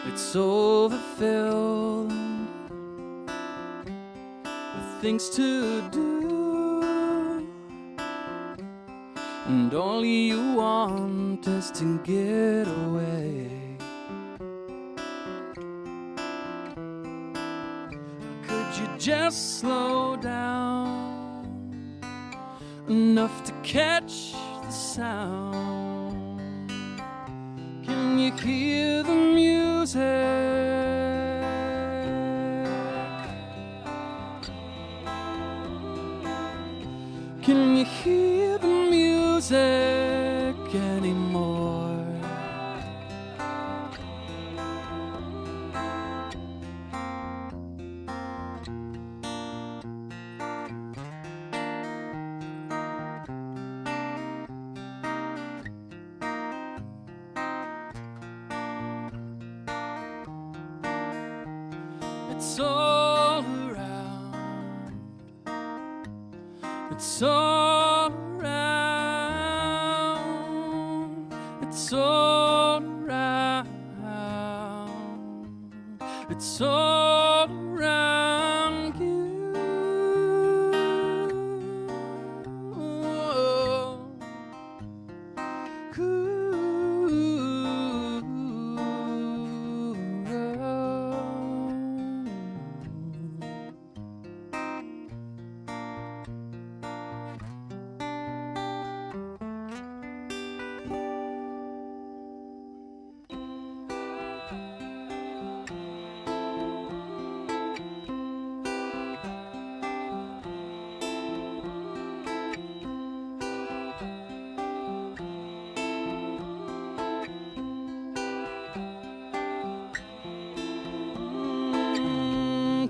Speaker 13: It's overfilled with things to do, and all you want is to get away. just slow down enough to catch the sound? Can you hear the music? Can you hear the music anymore? It's all around. It's all around. It's all around. It's all around you.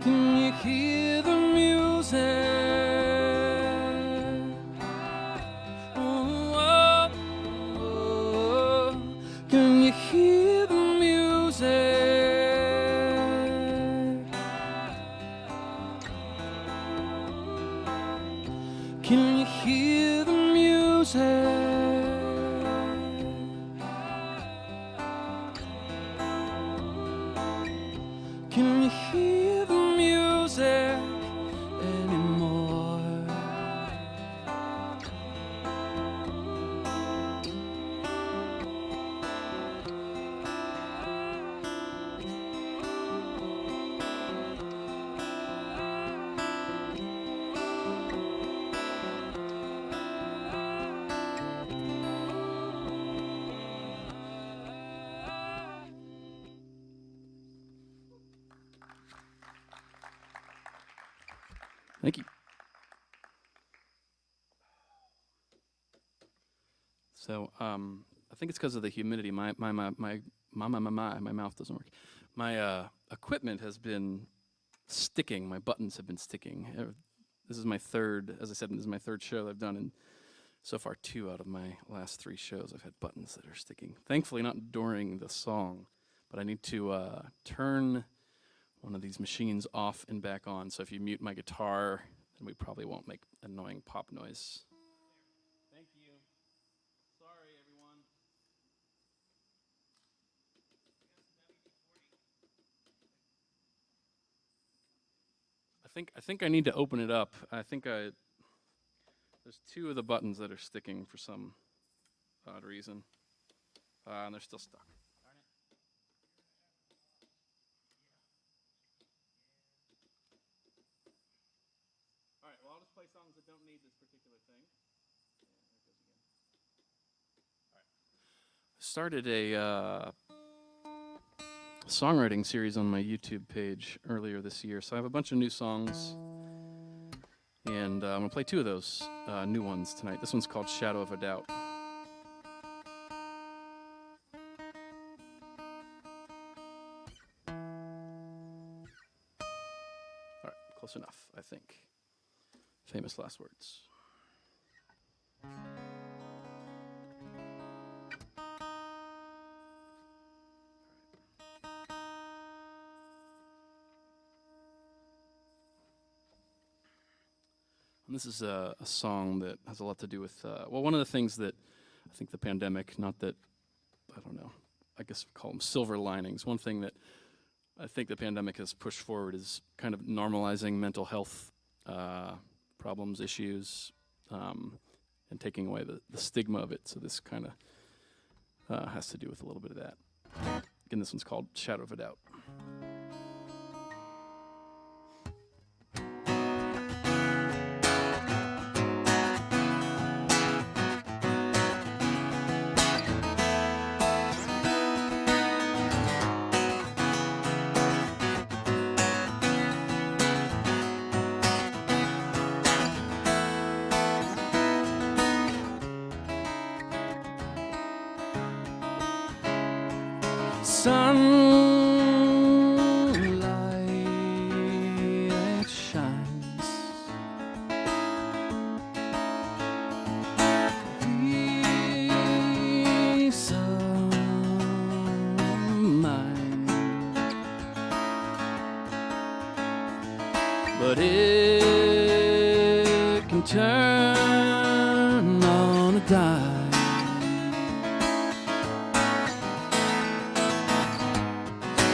Speaker 13: Can you hear the music? Oh, oh, oh. Can you hear the music? Can you hear the music? Can you hear the music anymore? Thank you. So I think it's because of the humidity. My mouth doesn't work. My equipment has been sticking. My buttons have been sticking. This is my third, as I said, this is my third show that I've done, and so far 2 out of my last 3 shows I've had buttons that are sticking. Thankfully not during the song, but I need to turn one of these machines off and back on, so if you mute my guitar, then we probably won't make annoying pop noise. Thank you. Sorry, everyone. I think I need to open it up. There's 2 of the buttons that are sticking for some odd reason, and they're still stuck. All right, well, I'll just play songs that don't need this particular thing. Yeah, there it goes again. All right. Started a songwriting series on my YouTube page earlier this year, so I have a bunch of new songs, and I'm going to play 2 of those new ones tonight. This one's called Shadow of a Doubt. All right, close enough, I think. Famous last words. And this is a song that has a lot to do with, well, one of the things that I think the pandemic, not that, I don't know, I guess we call them silver linings. One thing that I think the pandemic has pushed forward is kind of normalizing mental health problems, issues, and taking away the stigma of it. So this kind of has to do with a little bit of that. Again, this one's called Shadow of a Doubt. sunlight shines. Peace of mind. But it can turn on a dime.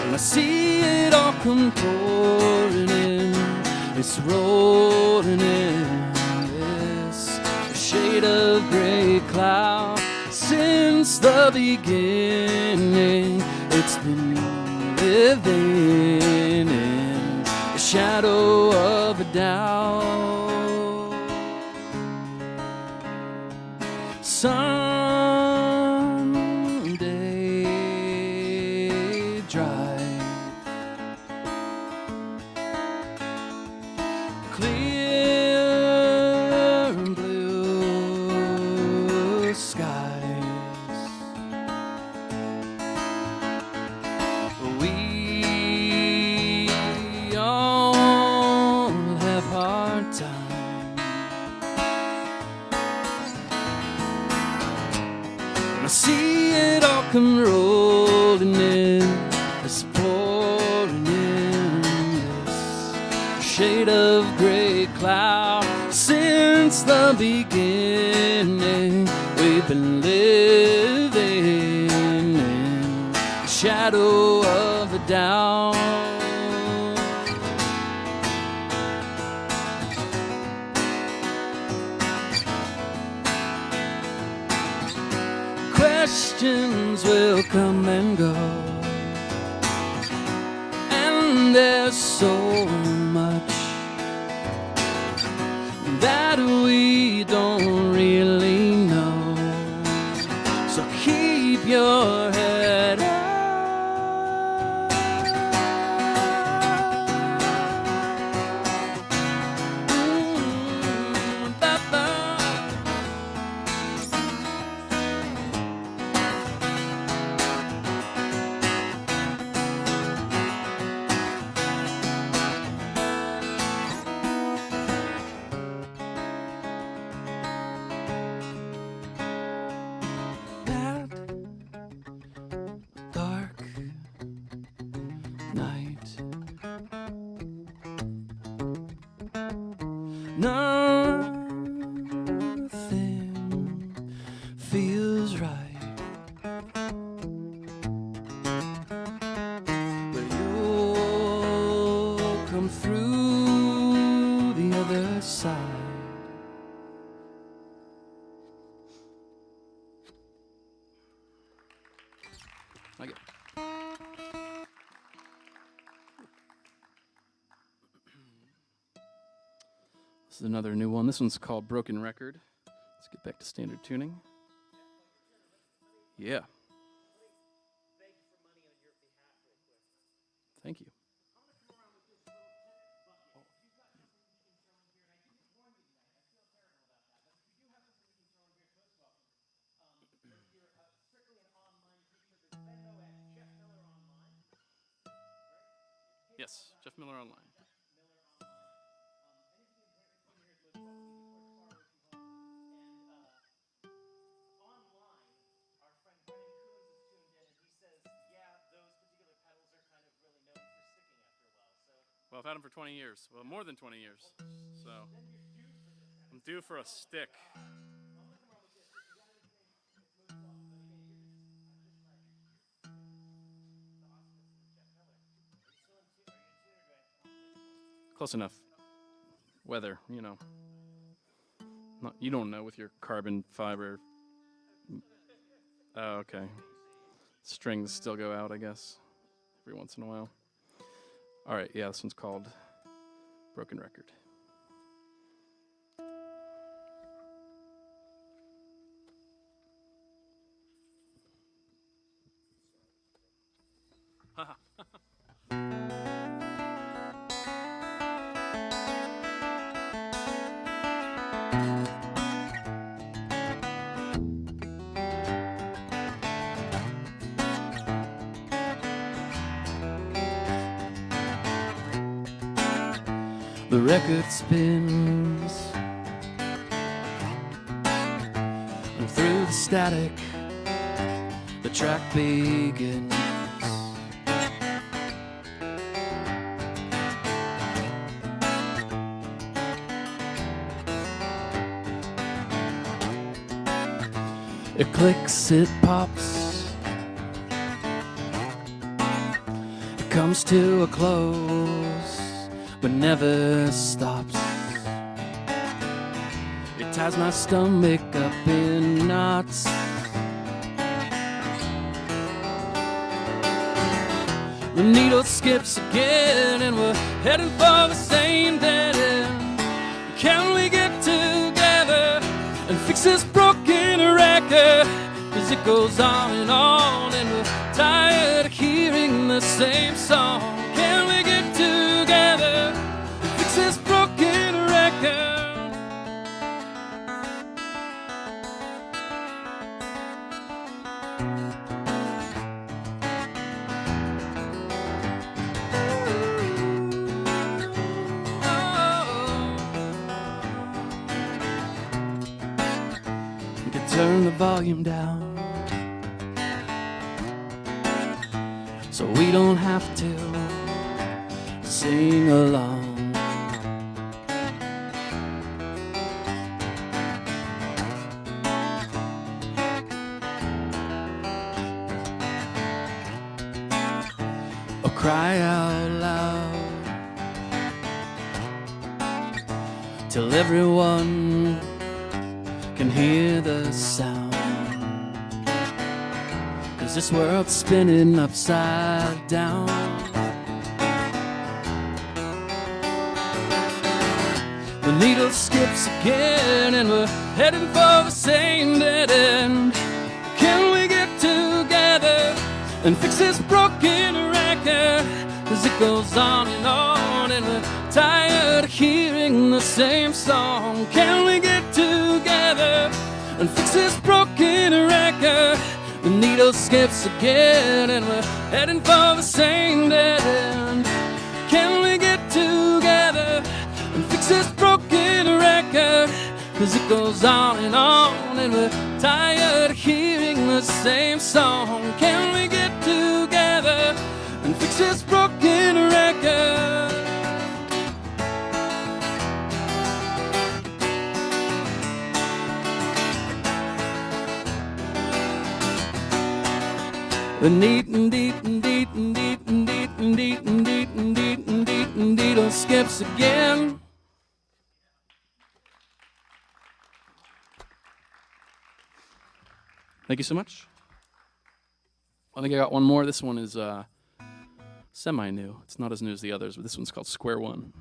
Speaker 13: And I see it all come pouring in, it's rolling in, this shade of gray cloud. Since the beginning, it's been living in the shadow of a doubt. Sunday drive, clear and blue skies. We all have hard time. And I see it all come rolling in, it's pouring in, this shade of gray cloud. Since the beginning, we've been living in the shadow of a doubt. Questions will come and go, and there's so much that we don't really know. So keep your head up. Ba-ba. That dark night, nothing feels right, but you'll come through the other side. Like it. This is another new one. This one's called Broken Record. Let's get back to standard tuning. Yeah. Thank you. Yes, Jeff Miller Online. Well, I've had them for 20 years. Well, more than 20 years. So I'm due for a stick. Close enough. Weather, you know. Not, you don't know with your carbon fiber. Oh, okay. Strings still go out, I guess, every once in a while. All right, yeah, this one's called Broken Record. the record spins, and through the static, the track begins. It clicks, it pops, it comes to a close, but never stops. It ties my stomach up in knots. The needle skips again, and we're heading for the same dead end. Can we get together and fix this broken record? 'Cause it goes on, and we're tired of hearing the same song. Can we get together and fix this broken record? Turn the volume down so we don't have to sing along. Or cry out loud till everyone can hear the sound. 'Cause this world's spinning upside down. The needle skips again, and we're heading for the same dead end. Can we get together and fix this broken record? 'Cause it goes on, and we're tired of hearing the same song. Can we get together and fix this broken record? The needle skips again, and we're heading for the same dead end. Can we get together and fix this broken record? 'Cause it goes on, and we're tired of hearing the same song. Can we get together and fix this broken record? The needle skips again. Thank you so much. I think I got one more. This one is semi-new. It's not as new as the others, but this one's called Square One.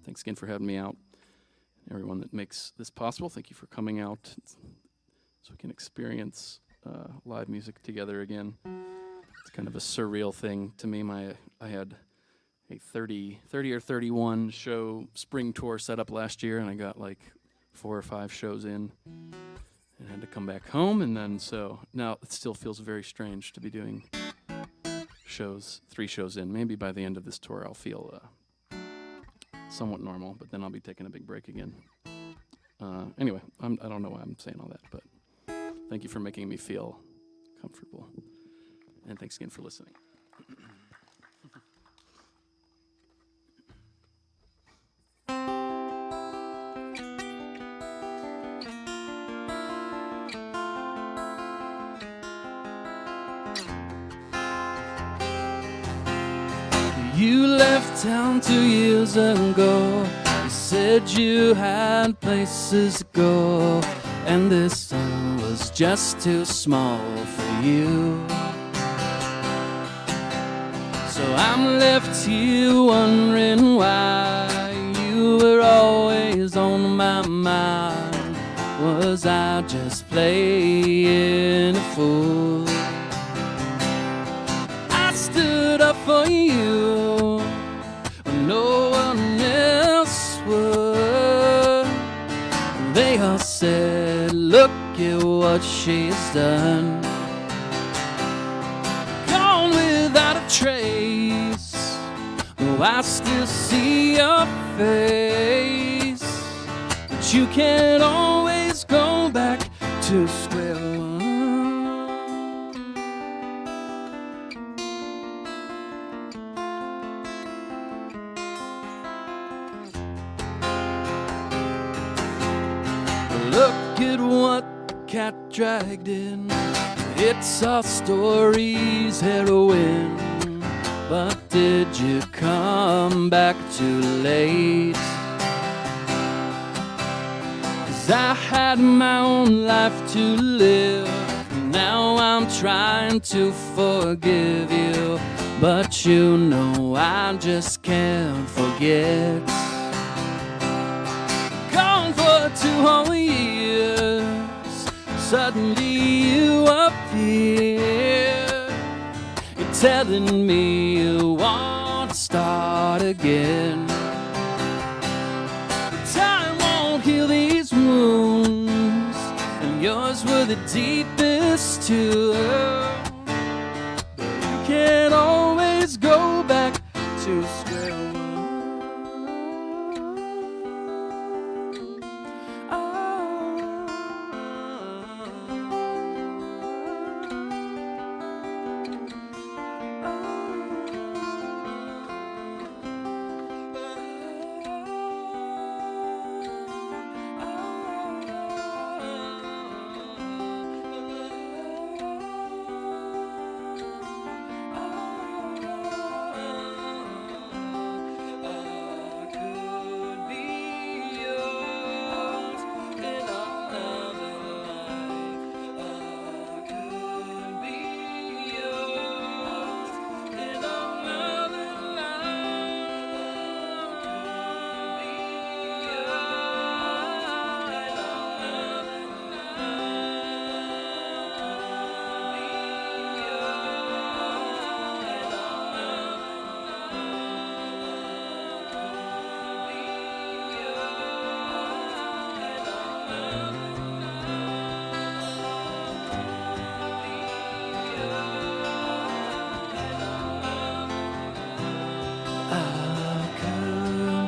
Speaker 13: Thanks again for having me out. Everyone that makes this possible, thank you for coming out so we can experience live music together again. It's kind of a surreal thing to me. I had a 30 or 31 show spring tour set up last year, and I got like 4 or 5 shows in and had to come back home. And then so now it still feels very strange to be doing shows, 3 shows in. Maybe by the end of this tour I'll feel somewhat normal, but then I'll be taking a big break again. Anyway, I don't know why I'm saying all that, but thank you for making me feel comfortable. And thanks again for listening. You left town 2 years ago. You said you had places to go, and this town was just too small for you. So I'm left here wondering why you were always on my mind. Was I just playing a fool? I stood up for you when no one else would. They all said, look at what she's done. Gone without a trace, I still see your face, but you can't always go back to square one. Look at what the cat dragged in. It's our story's heroine. But did you come back too late? 'Cause I had my own life to live. Now I'm trying to forgive you, but you know I just can't forget. Gone for 2 whole years, suddenly you appear. You're telling me you want to start again. Time won't heal these wounds, and yours were the deepest too. But you can't always go back to square one.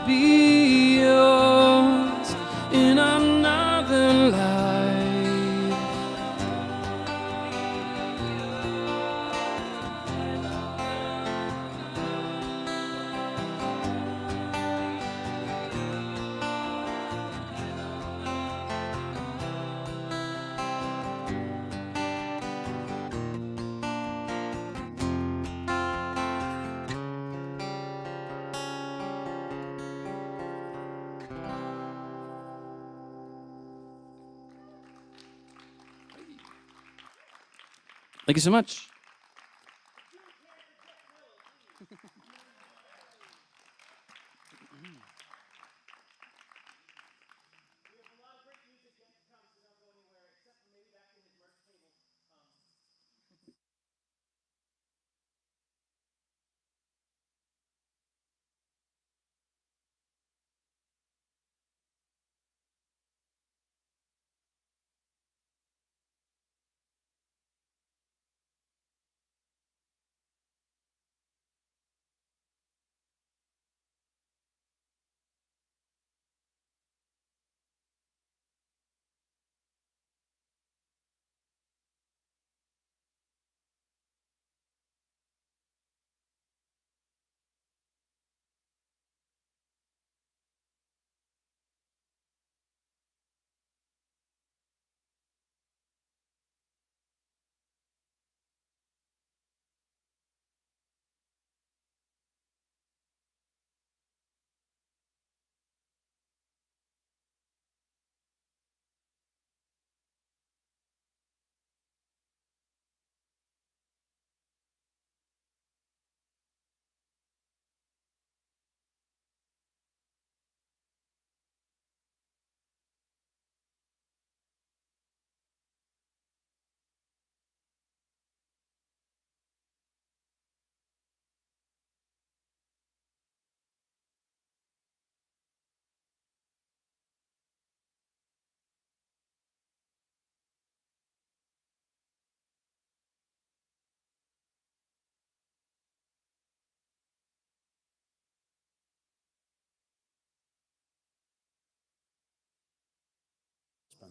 Speaker 13: Be yours in another life. Thank you so much.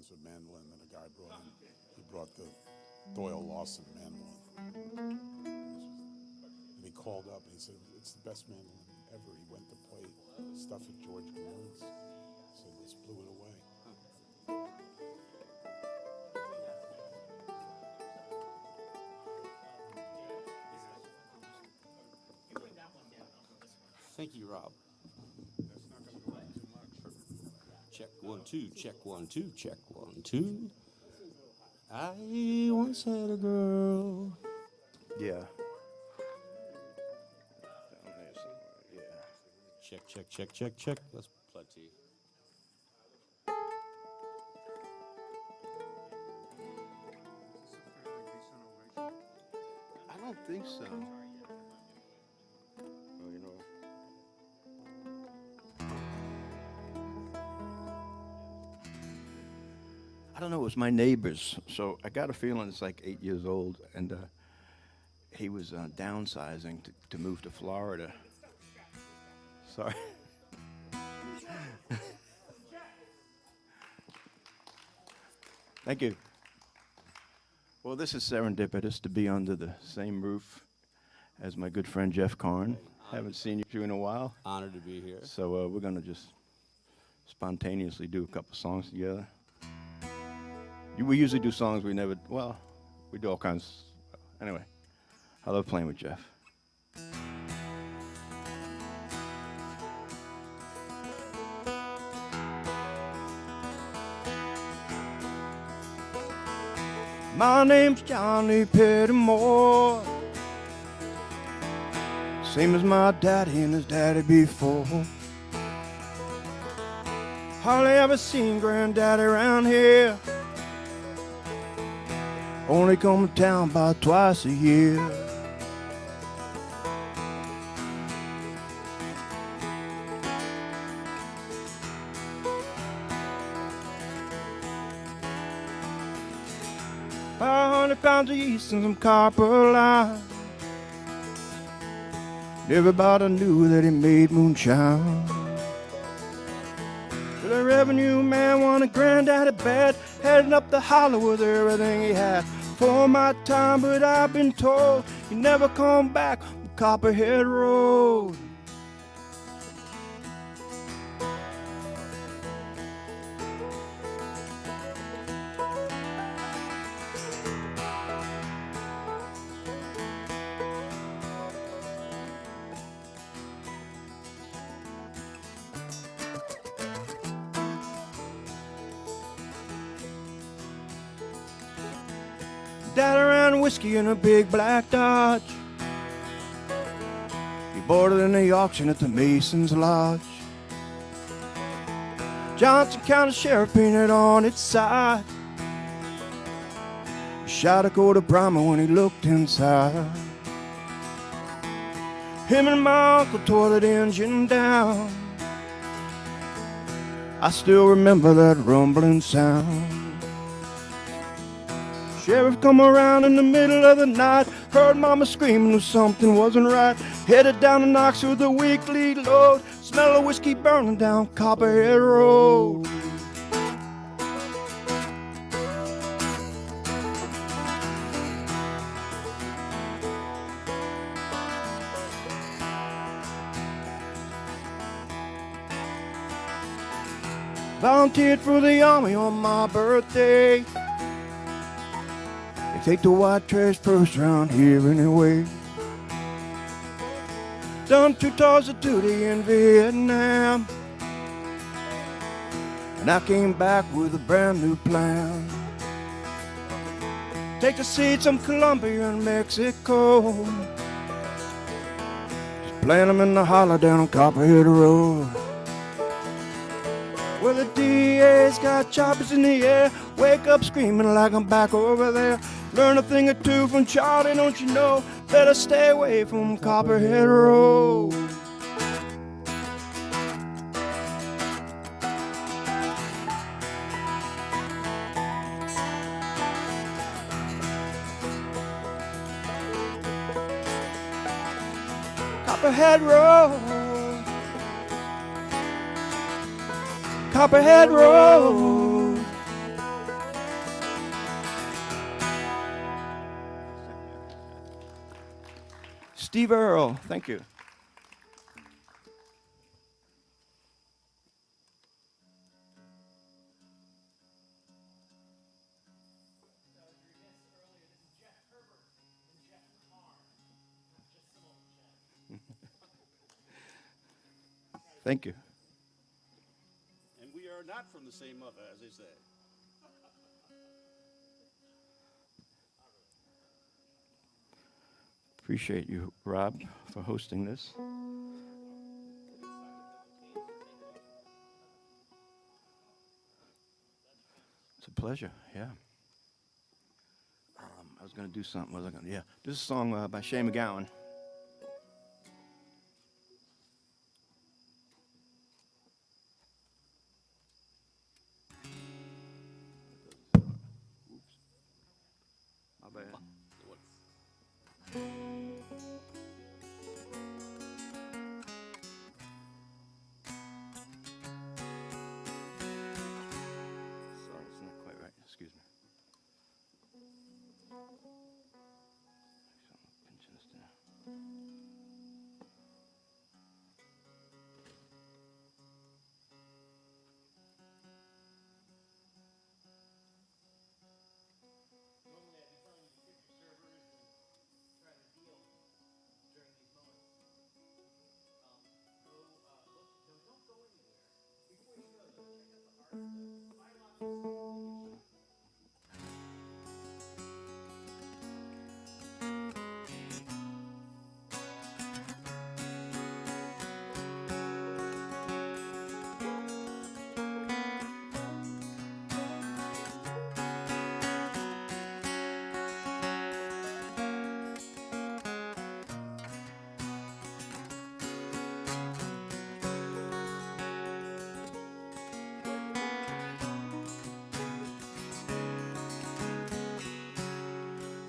Speaker 3: songs with mandolin that a guy brought in. He brought the Doyle Lawson mandolin. And he called up and he said, it's the best mandolin ever. He went to play stuff at George Gould's. He said, this blew it away.
Speaker 14: Thank you, Rob. Check 1 2, check 1 2, check 1 2. I once had a girl.
Speaker 10: Yeah.
Speaker 14: Check, check, check, check, check. That's plenty.
Speaker 10: I don't think so. Oh, you know. I don't know. It was my neighbor's, so I got a feeling it's like 8 years old, and he was downsizing to move to Florida. Sorry. Thank you. Well, this is serendipitous to be under the same roof as my good friend Jeff Karn. Haven't seen you in a while.
Speaker 14: Honored to be here.
Speaker 10: So we're going to just spontaneously do a couple songs together. We usually do songs we never, well, we do all kinds. Anyway, I love playing with Jeff. My name's Johnny Pettimore, same as my daddy and his daddy before. Hardly ever seen granddaddy around here, only come to town about twice a year. £500 of yeast and some copper line. Everybody knew that he made moonshine. Till the revenue man wanted granddaddy bad, heading up the holler with everything he had. For my time, but I've been told he never come back from Copperhead Road. Dad ran whiskey in a big black Dodge. He bought it in the auction at the Mason's Lodge. Johnson County Sheriff painted on its side. He shot a quarter Brahma when he looked inside. Him and my uncle tore that engine down. I still remember that rumbling sound. Sheriff come around in the middle of the night, heard mama screaming knew something wasn't right. Headed down to Knoxville with the weekly load, smell of whiskey burning down Copperhead Road. Volunteered for the army on my birthday. Take the white trash first round here anyway. Done 2 tours of duty in Vietnam, and I came back with a brand new plan. Take the seeds from Colombia and Mexico, just plant them in the holler down on Copperhead Road. Well, the DA's got choppers in the air, wake up screaming like I'm back over there. Learn a thing or two from Charlie, don't you know? Better stay away from Copperhead Road. Copperhead Road. Copperhead Road. Steve Earle. Thank you. Thank you.
Speaker 14: And we are not from the same mother, as they say.
Speaker 10: Appreciate you, Rob, for hosting this. It's a pleasure, yeah. I was going to do something. What was I going to? Yeah. This is a song by Shay McGowan. Oops. My bad. Sorry, it's not quite right. Excuse me. Pinch this down.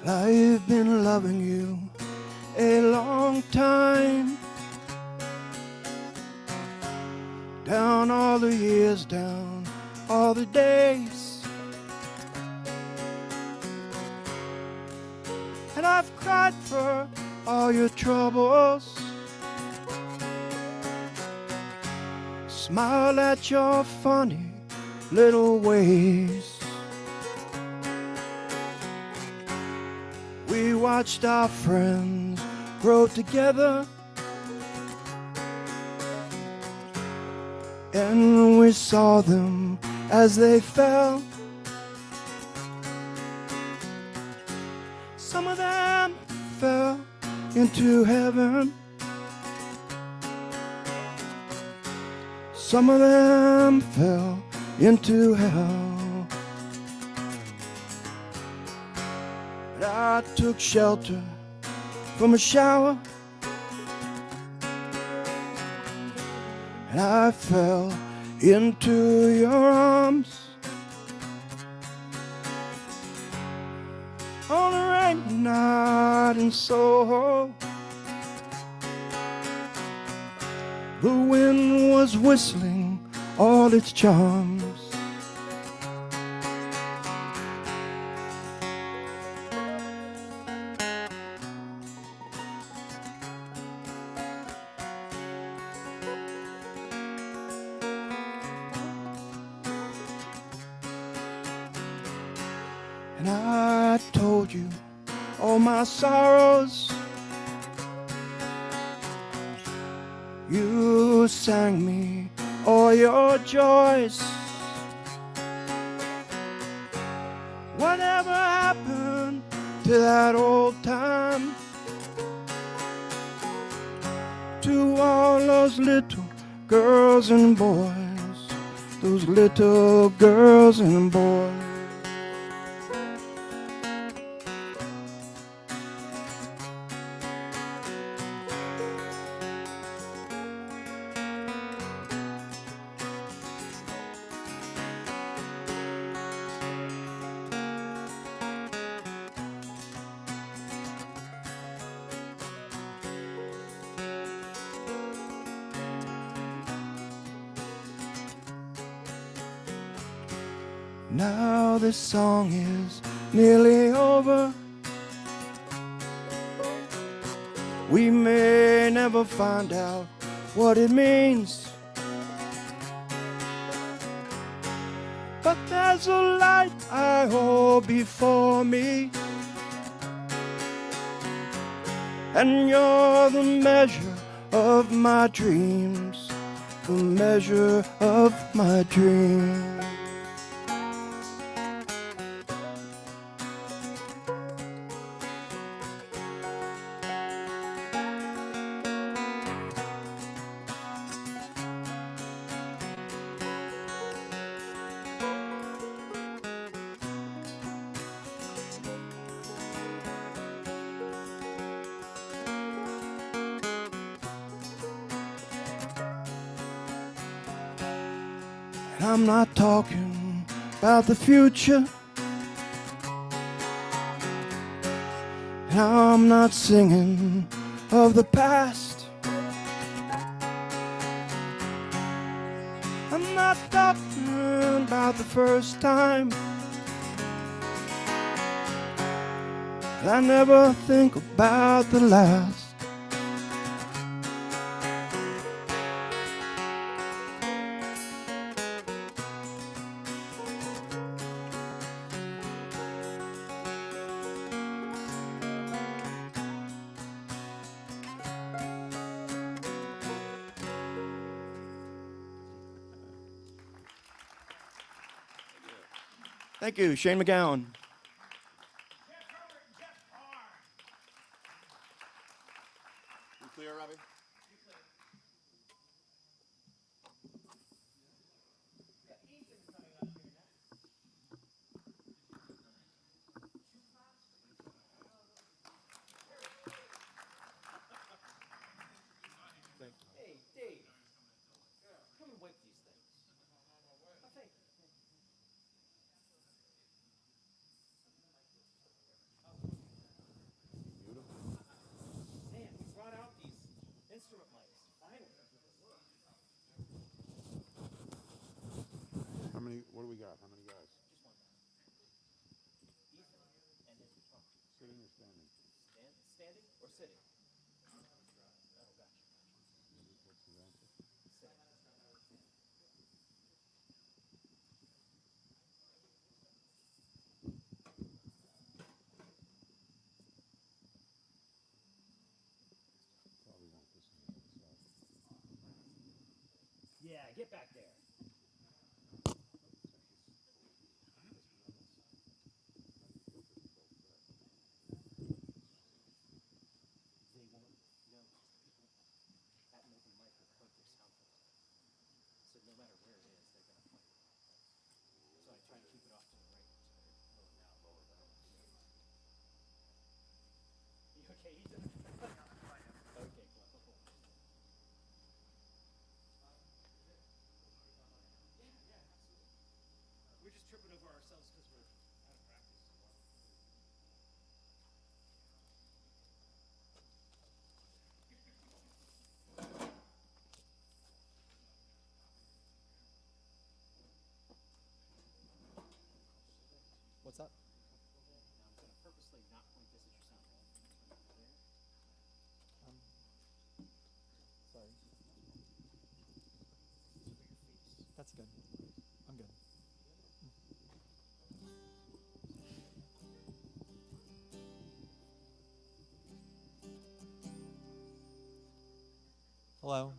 Speaker 10: I've been loving you a long time. Down all the years, down all the days. And I've cried for all your troubles. Smiled at your funny little ways. We watched our friends grow together, and we saw them as they fell. Some of them fell into heaven. Some of them fell into hell. I took shelter from a shower, and I fell into your arms. On a rainy night in Soho, the wind was whistling all its charms. And I told you all my sorrows. You sang me all your joys. Whatever happened to that old time? To all those little girls and boys, those little girls and boys. Now this song is nearly over. We may never find out what it means, but there's a light I hold before me, and you're the measure of my dreams, the measure of my dreams. And I'm not talking about the future, and I'm not singing of the past. I'm not talking about the first time. I never think about the last. Thank you, Shane McGowan.
Speaker 6: You clear, Robbie?
Speaker 2: Hey, Dave, come and wipe these things. Oh, thank you. Man, we brought out these instrument mics. Finally.
Speaker 3: How many? What do we got? How many guys? Sitting or standing?
Speaker 2: Standing or sitting? Yeah, get back there. They won't know. That an open mic will hurt their sound quality. So no matter where it is, they're gonna play it. So I try to keep it off to the right. So they're lower down. You okay, Ethan? Okay, cool. We're just tripping over ourselves because we're out of practice.
Speaker 15: What's up?
Speaker 2: Now I'm going to purposely not point this at your sound.
Speaker 15: Sorry. That's good. I'm good. Hello.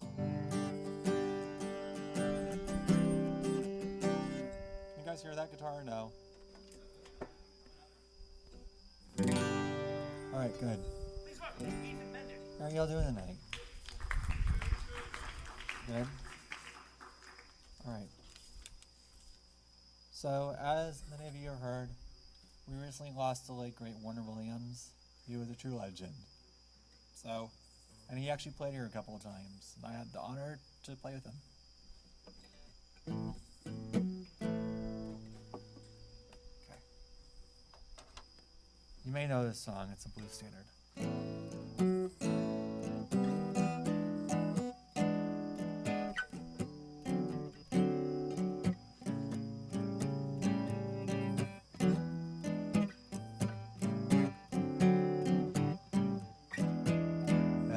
Speaker 15: Can you guys hear that guitar or no? All right, good. How are y'all doing tonight? Good? All right. So, as many of you have heard, we recently lost the late great Warner Williams. He was a true legend. So, and he actually played here a couple of times. And I had the honor to play with him. Okay. You may know this song, it's a blues standard.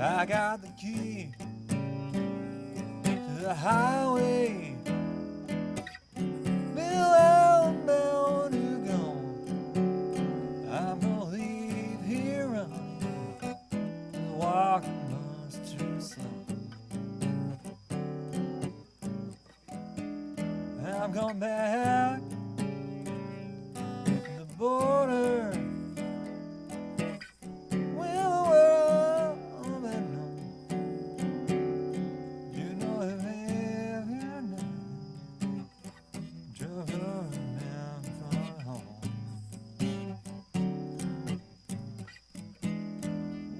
Speaker 15: I got the key to the highway. Bill out bound to go. I'm gonna leave here running. Walking much too slow. I'm going back to the border. Well, the world had known. You know if ever known. Drove around from home.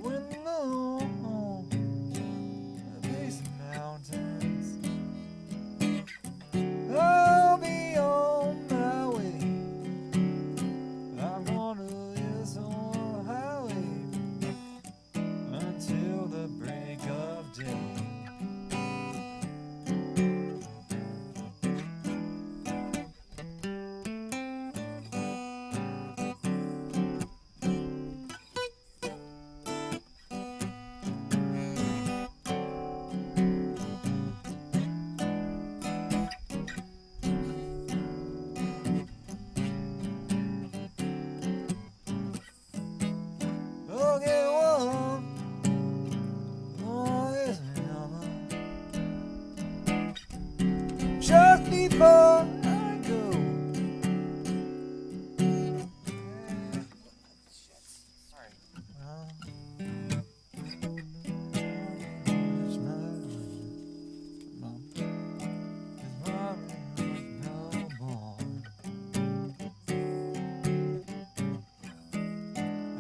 Speaker 15: When the base mountains, I'll be on my way. I'm gonna live on the highway until the break of day. Okay, one, oh, is another. Just before I go. Shit, sorry. It's no more.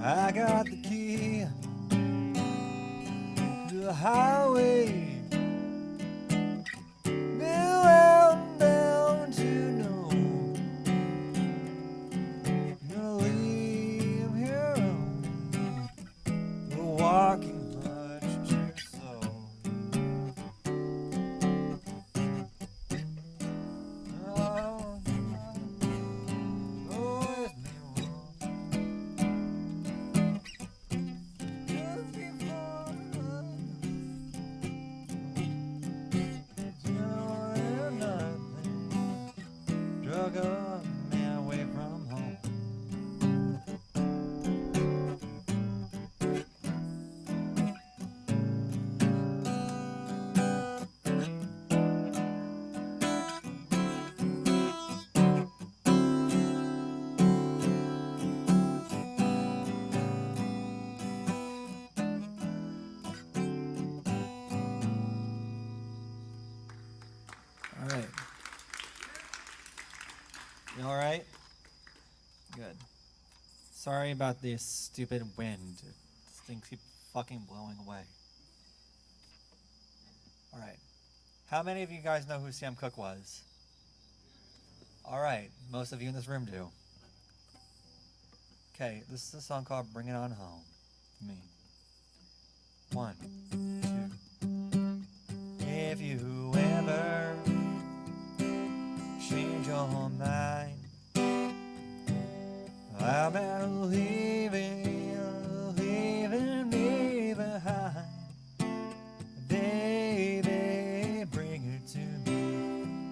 Speaker 15: I got the key to the highway. Bill out bound to know. Gonna leave here alone. We're walking much too slow. Oh, it's me one. Just before nothing drug a man away from home. All right. You all right? Good. Sorry about this stupid wind. This thing keeps fucking blowing away. All right. How many of you guys know who Sam Cooke was? All right. Most of you in this room do. Okay. This is a song called Bring It On Home. Me. 1, 2. If you ever change your mind, I'll be leaving me behind. Baby, bring her to me.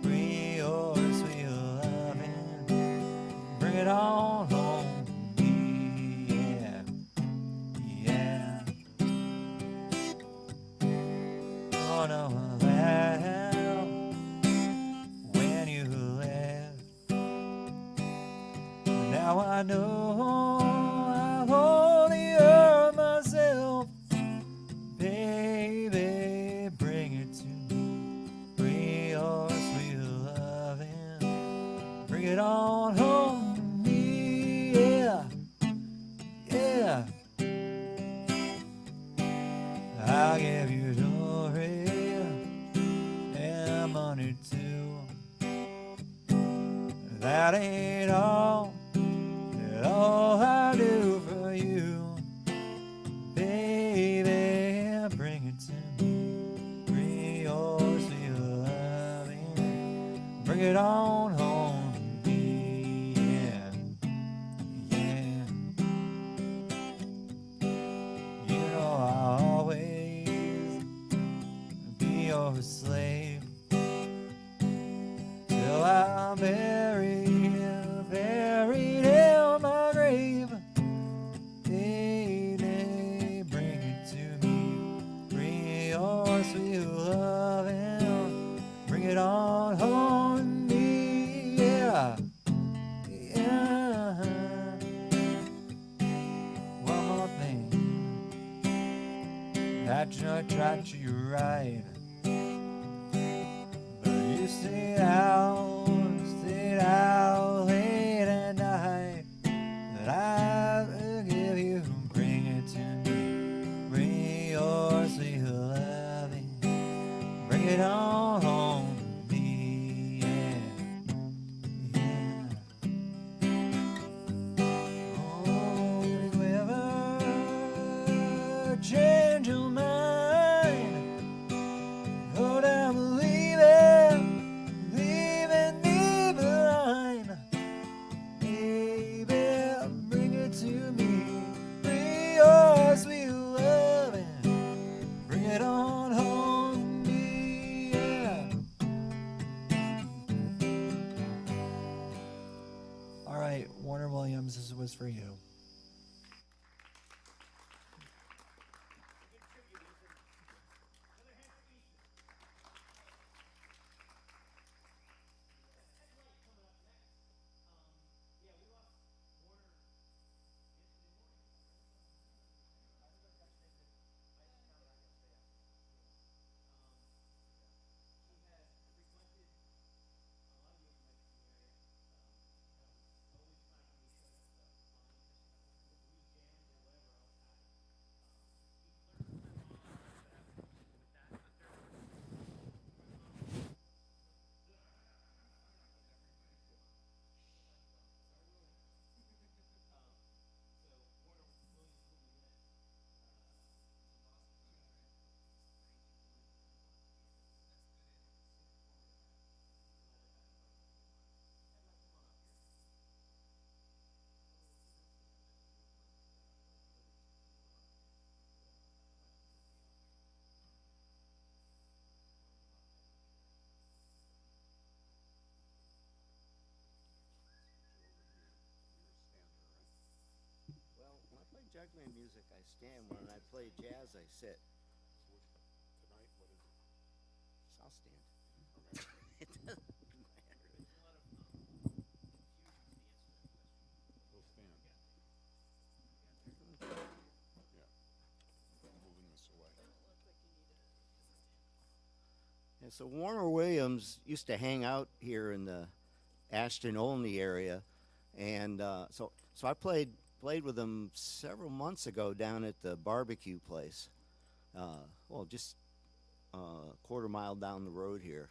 Speaker 15: Bring your sweet loving. Bring it on home to me. Yeah, yeah. Oh no, well, when you left, now I know I've only hurt myself. Baby, bring it to me. Bring your sweet loving. Bring it on home to me. Yeah, yeah. I'll give you jewelry and money too. That ain't all I do for you. Baby, bring it to me. Bring your sweet loving. Bring it on home to me. Yeah, yeah. You know I always I tried to ride, but you stayed out late at night. That I forgive you, bring it to me, bring your sweet loving, bring it on home to me, yeah. Oh, if you ever change your mind, go down leaving me behind. Baby, bring it to me, bring your sweet loving, bring it on home to me, yeah. All right, Warner Williams, this was for you.
Speaker 16: Well, when I play juggling music, I stand. When I play jazz, I sit.
Speaker 3: Tonight, what is it?
Speaker 16: So I'll stand. It doesn't matter.
Speaker 3: We'll stand. Yeah. Moving this away.
Speaker 16: Yeah, so Warner Williams used to hang out here in the Ashton Olney area, and so I played with him several months ago down at the barbecue place. Well, just a quarter mile down the road here.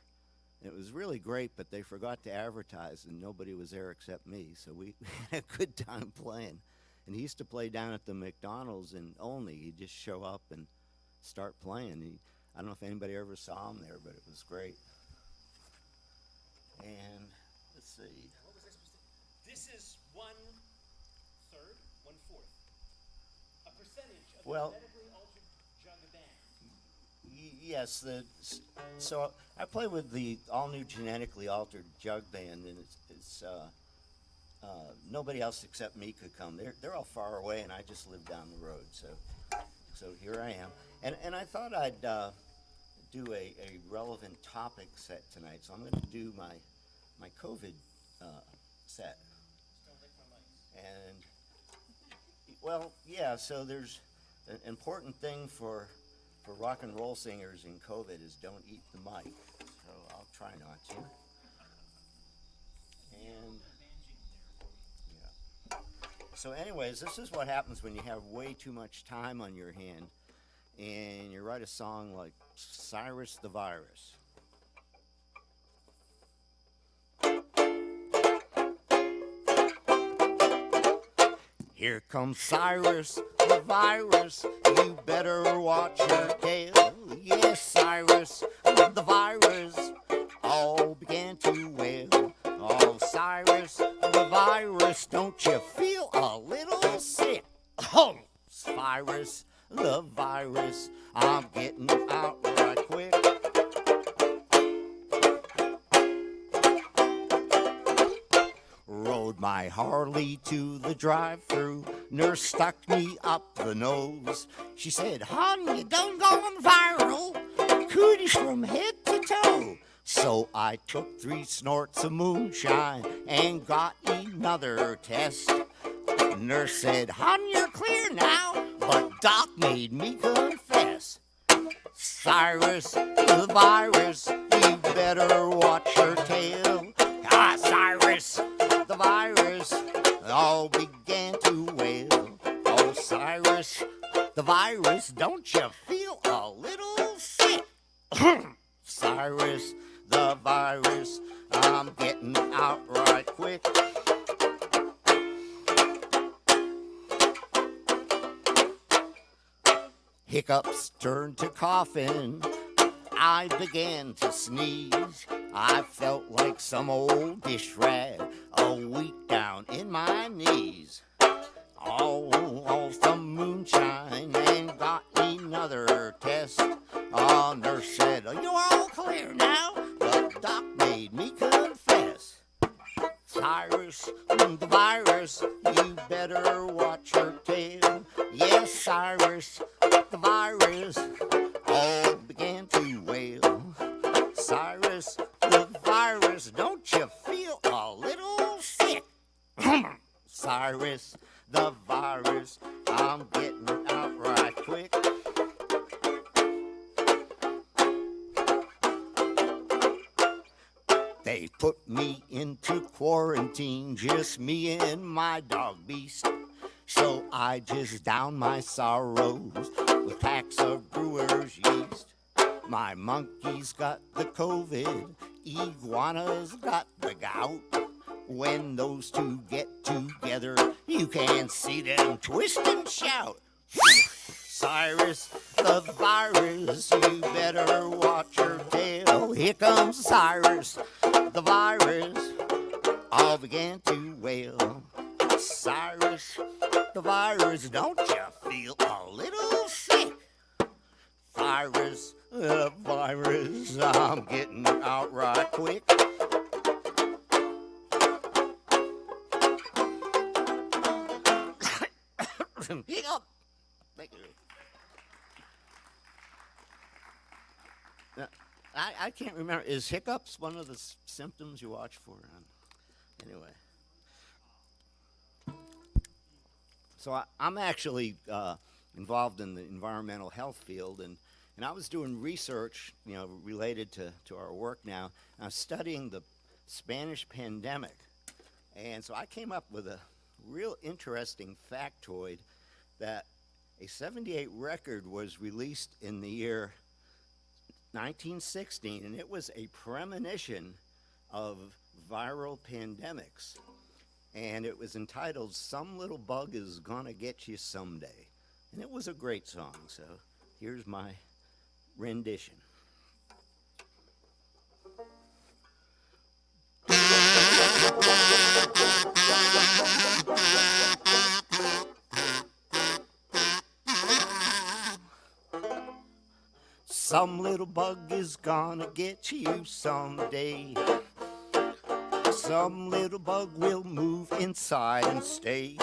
Speaker 16: It was really great, but they forgot to advertise, and nobody was there except me. So we had a good time playing. And he used to play down at the McDonald's in Olney. He'd just show up and start playing. I don't know if anybody ever saw him there, but it was great. And let's see.
Speaker 2: What was I supposed to? This is 1/3, 1/4. A percentage of
Speaker 16: Well,
Speaker 2: the genetically altered jug band.
Speaker 16: Yes, so I play with the all-new genetically altered jug band, and it's nobody else except me could come. They're all far away, and I just live down the road. So here I am, and I thought I'd do a relevant topic set tonight. So I'm going to do my COVID set. And well, yeah. So there's an important thing for rock and roll singers in COVID is don't eat the mic. So I'll try not to. And yeah. So anyways, this is what happens when you have way too much time on your hand and you write a song like Cyrus the Virus. Here comes Cyrus the Virus, you better watch your tail. Yes, Cyrus the Virus, all began to wail. Oh, Cyrus the Virus, don't you feel a little sick? Oh, Cyrus the Virus, I'm getting out right quick. Rode my Harley to the drive-thru. Nurse stuck me up the nose. She said, "Hon, you done gone viral. Cooties from head to toe." So I took 3 snorts of moonshine and got another test. Nurse said, "Hon, you're clear now," but Doc made me confess. Cyrus the virus, you better watch your tail. Ah, Cyrus the virus, all began to wail. Oh, Cyrus the virus, don't you feel a little sick? Cyrus the virus, I'm getting out right quick. Hiccups turned to coughing. I began to sneeze. I felt like some old dish rag, a week down in my knees. Oh, some moonshine and got another test. Oh, nurse said, you're all clear now, but doc made me confess. Cyrus the virus, you better watch your tail. Yes, Cyrus the virus, all began to wail. Cyrus the virus, don't you feel a little sick? Cyrus the virus, I'm getting out right quick. They put me into quarantine, just me and my dog Beast. So I just down my sorrows with packs of brewer's yeast. My monkeys got the COVID, iguanas got the gout. When those two get together, you can see them twist and shout. Cyrus the virus, you better watch your tail. Here comes Cyrus the virus, all began to wail. Cyrus the virus, don't you feel a little sick? Cyrus the virus, I'm getting out right quick. Hiccup. Thank you. Now, I can't remember. Is hiccups one of the symptoms you watch for? Anyway. So I'm actually involved in the environmental health field, and I was doing research, related to our work now. I was studying the Spanish pandemic, and so I came up with a real interesting factoid that a 78 record was released in the year 1916, and it was a premonition of viral pandemics. And it was entitled, Some Little Bug Is Gonna Get You Someday. And it was a great song, so here's my rendition. Some little bug is gonna get you someday. Some little bug will move inside and stay.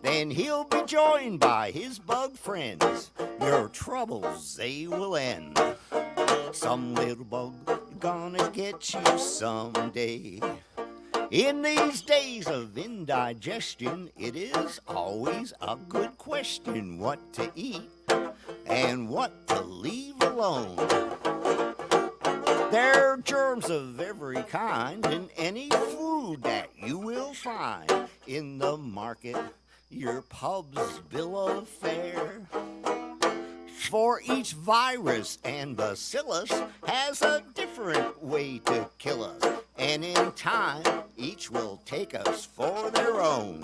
Speaker 16: Then he'll be joined by his bug friends. Your troubles, they will end. Some little bug gonna get you someday. In these days of indigestion, it is always a good question what to eat and what to leave alone. There are germs of every kind in any food that you will find in the market, your pub's bill of fare. For each virus and bacillus has a different way to kill us, and in time each will take us for their own.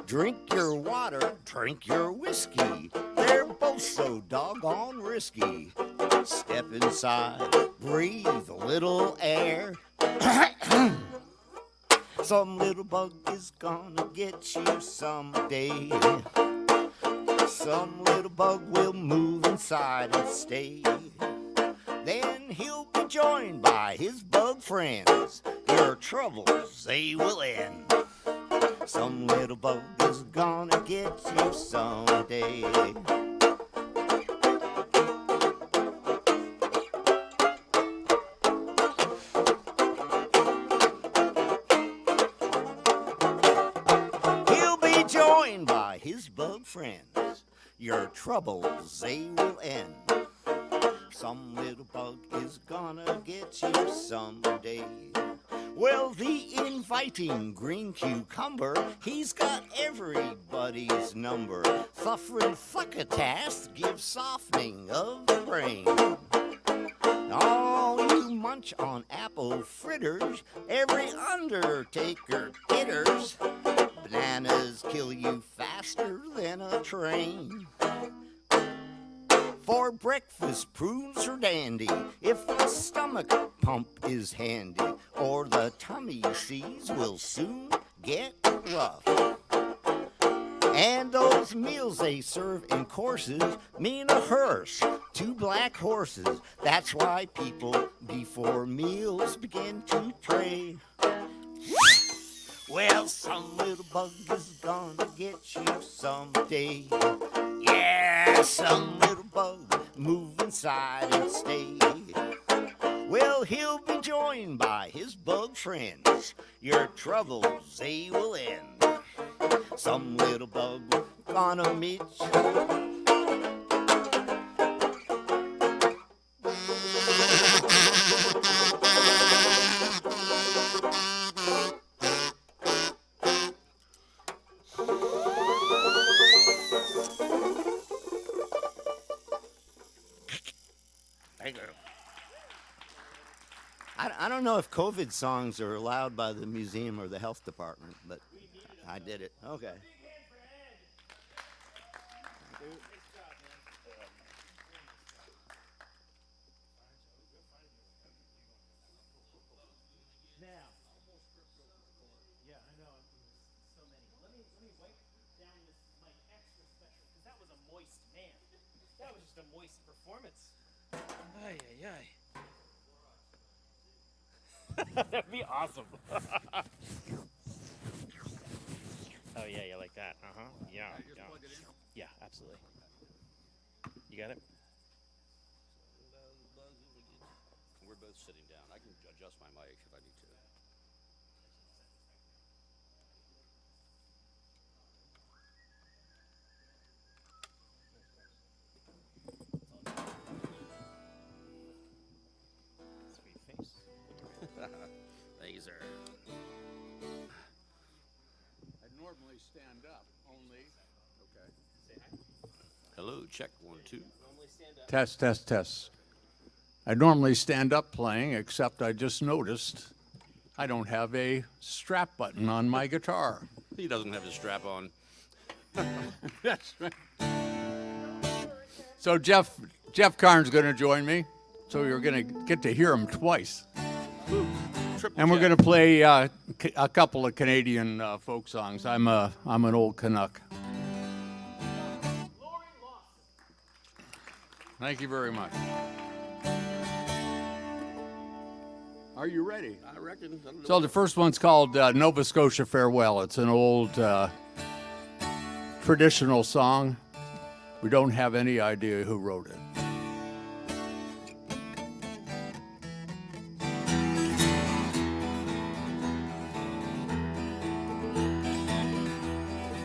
Speaker 16: Drink your water, drink your whiskey, they're both so doggone risky. Step inside, breathe a little air. Some little bug is gonna get you someday. Some little bug will move inside and stay. Then he'll be joined by his bug friends. Your troubles, they will end. Some little bug is gonna get you someday. He'll be joined by his bug friends. your troubles, they will end. Some little bug is gonna get you someday. Well, the inviting green cucumber, he's got everybody's number. Thuffrin' thuckatass gives softening of the brain. Oh, you munch on apple fritters, every undertaker titters. Bananas kill you faster than a train. For breakfast, prunes are dandy if the stomach pump is handy, or the tummy seas will soon get rough. And those meals they serve in courses mean a hearse, 2 black horses. That's why people before meals begin to pray. Well, some little bug is gonna get you someday. Yeah, some little bug move inside and stay. Well, he'll be joined by his bug friends. Your troubles, they will end. Some little bug gonna meet you. I don't know if COVID songs are allowed by the museum or the health department, but I did it. Okay.
Speaker 2: That was just a moist performance. Ay, ay, ay. That'd be awesome. Oh, yeah, you like that. Uh-huh. Yeah. Yeah. Yeah, absolutely. You got it?
Speaker 14: We're both sitting down. I can adjust my mic if I need to.
Speaker 2: Sweet face.
Speaker 14: Laser.
Speaker 3: I normally stand up, only. Okay.
Speaker 2: Say hi.
Speaker 14: Hello, check 1, 2.
Speaker 3: Test, test, test. I normally stand up playing, except I just noticed I don't have a strap button on my guitar.
Speaker 14: He doesn't have his strap on.
Speaker 3: That's right. So Jeff Karn's going to join me. So you're going to get to hear him twice. And we're going to play a couple of Canadian folk songs. I'm an old Canuck. Thank you very much. Are you ready?
Speaker 14: I reckon.
Speaker 3: So the first one's called Nova Scotia Farewell. It's an old traditional song. We don't have any idea who wrote it.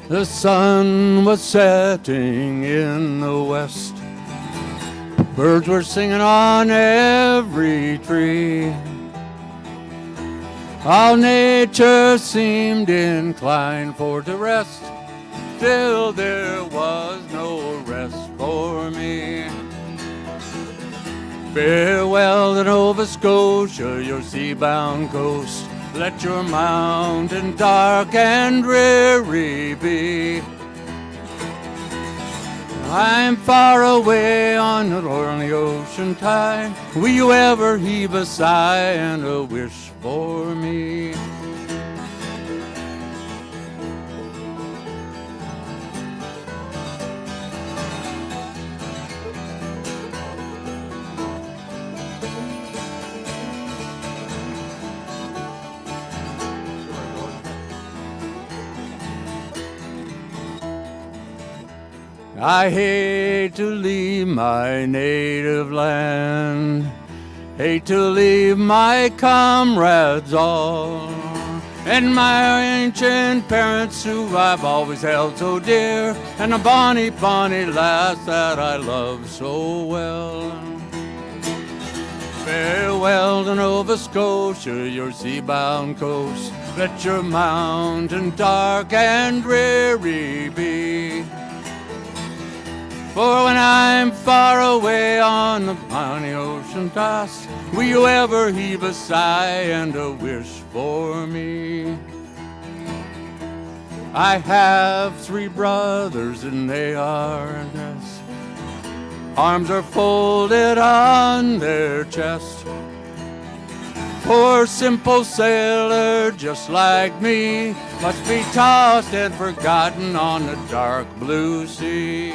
Speaker 3: The sun was setting in the west. Birds were singing on every tree. All nature seemed inclined for to rest, till there was no rest for me. Farewell to Nova Scotia, your sea-bound coast. Let your mountain dark and dreary be. I'm far away on the lonely ocean tide. Will you ever heave a sigh and a wish for me? I hate to leave my native land, hate to leave my comrades all. and my ancient parents who I've always held so dear, and a bonny, bonny lass that I love so well. Farewell to Nova Scotia, your sea-bound coast. Let your mountain dark and dreary be. For when I'm far away on the bonny ocean toss, will you ever heave a sigh and a wish for me? I have 3 brothers and they are dressed. Arms are folded on their chest. Poor simple sailor just like me must be tossed and forgotten on the dark blue sea.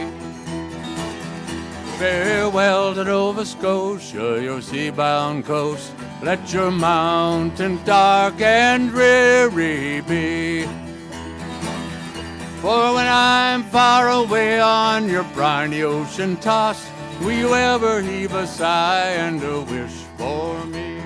Speaker 3: Farewell to Nova Scotia, your sea-bound coast. Let your mountain dark and dreary be. For when I'm far away on your briny ocean tossed, will you ever heave a sigh and a wish for me?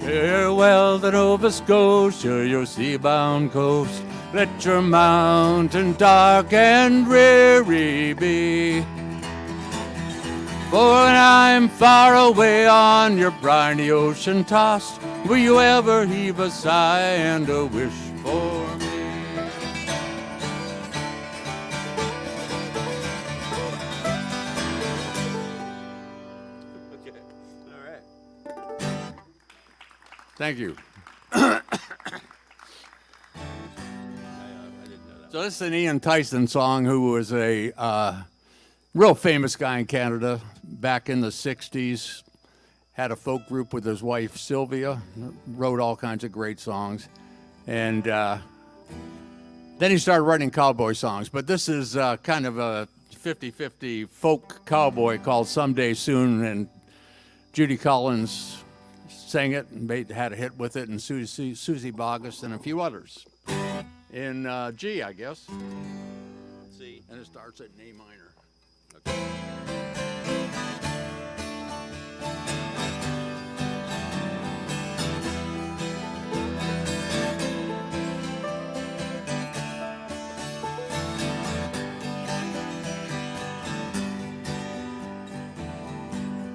Speaker 3: Farewell to Nova Scotia, your sea-bound coast. Let your mountain dark and dreary be. For when I'm far away on your briny ocean tossed, will you ever heave a sigh and a wish for me? Okay, all right. Thank you. So this is an Ian Tyson song, who was a real famous guy in Canada back in the 60s. Had a folk group with his wife, Sylvia. Wrote all kinds of great songs. And then he started writing cowboy songs. But this is kind of a 50-50 folk cowboy called Someday Soon. And Judy Collins sang it and had a hit with it, and Susie Bogus and a few others. In G, I guess. C, and it starts at an A minor. Okay.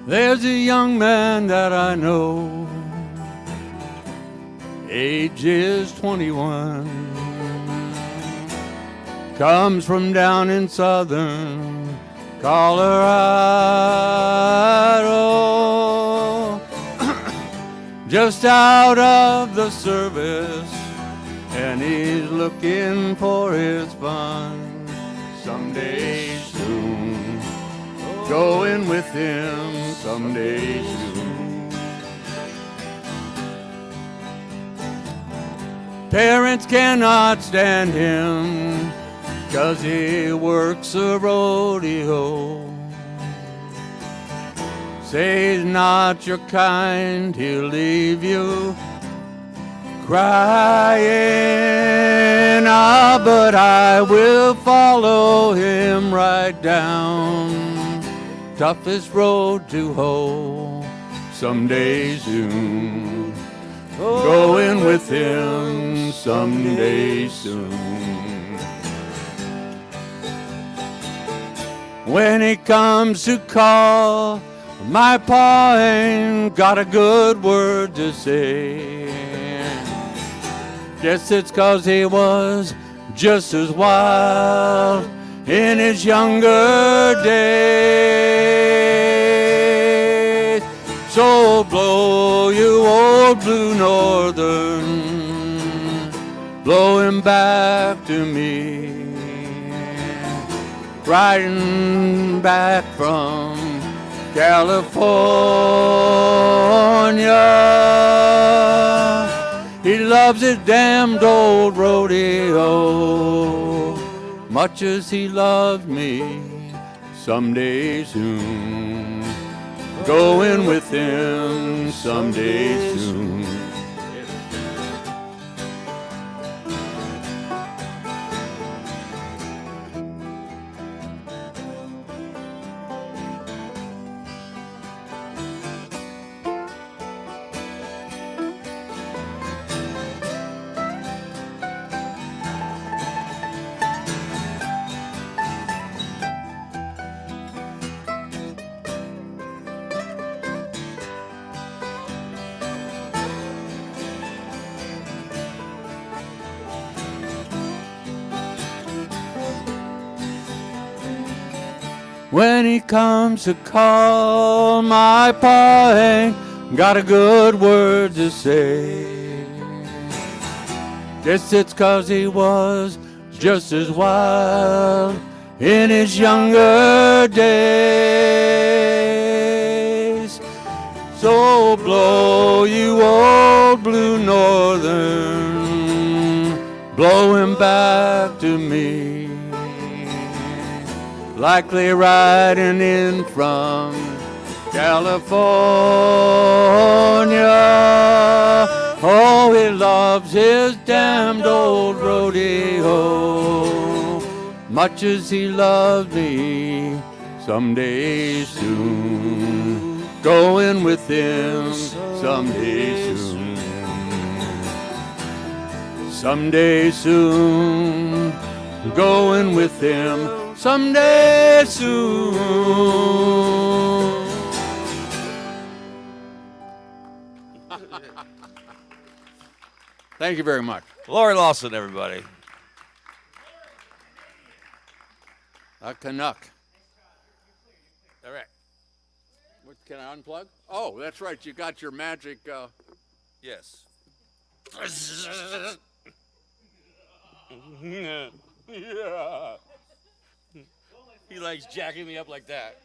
Speaker 3: There's a young man that I know, age is 21. Comes from down in southern Colorado. Just out of the service, and he's looking for his fun. Someday soon, going with him someday soon. Parents cannot stand him, 'cause he works a rodeo. Say he's not your kind, he'll leave you crying. Ah, but I will follow him right down toughest road to hoe someday soon. Going with him someday soon. When he comes to call, my pa ain't got a good word to say. Guess it's 'cause he was just as wild in his younger days. So blow, you old blue northern, blow him back to me. Riding back from California, he loves his damned old rodeo, much as he loved me someday soon. going with him someday soon. When he comes to call, my pa ain't got a good word to say. Guess it's 'cause he was just as wild in his younger days. So blow, you old blue northern, blow him back to me. Likely riding in from California. Oh, he loves his damned old rodeo, much as he loved me someday soon. Going with him someday soon. Someday soon. Going with him someday soon. Thank you very much.
Speaker 17: Lori Lawson, everybody.
Speaker 3: A Canuck. All right. What, can I unplug? Oh, that's right. You got your magic.
Speaker 17: Yes.
Speaker 3: Yeah.
Speaker 17: He likes jacking me up like that.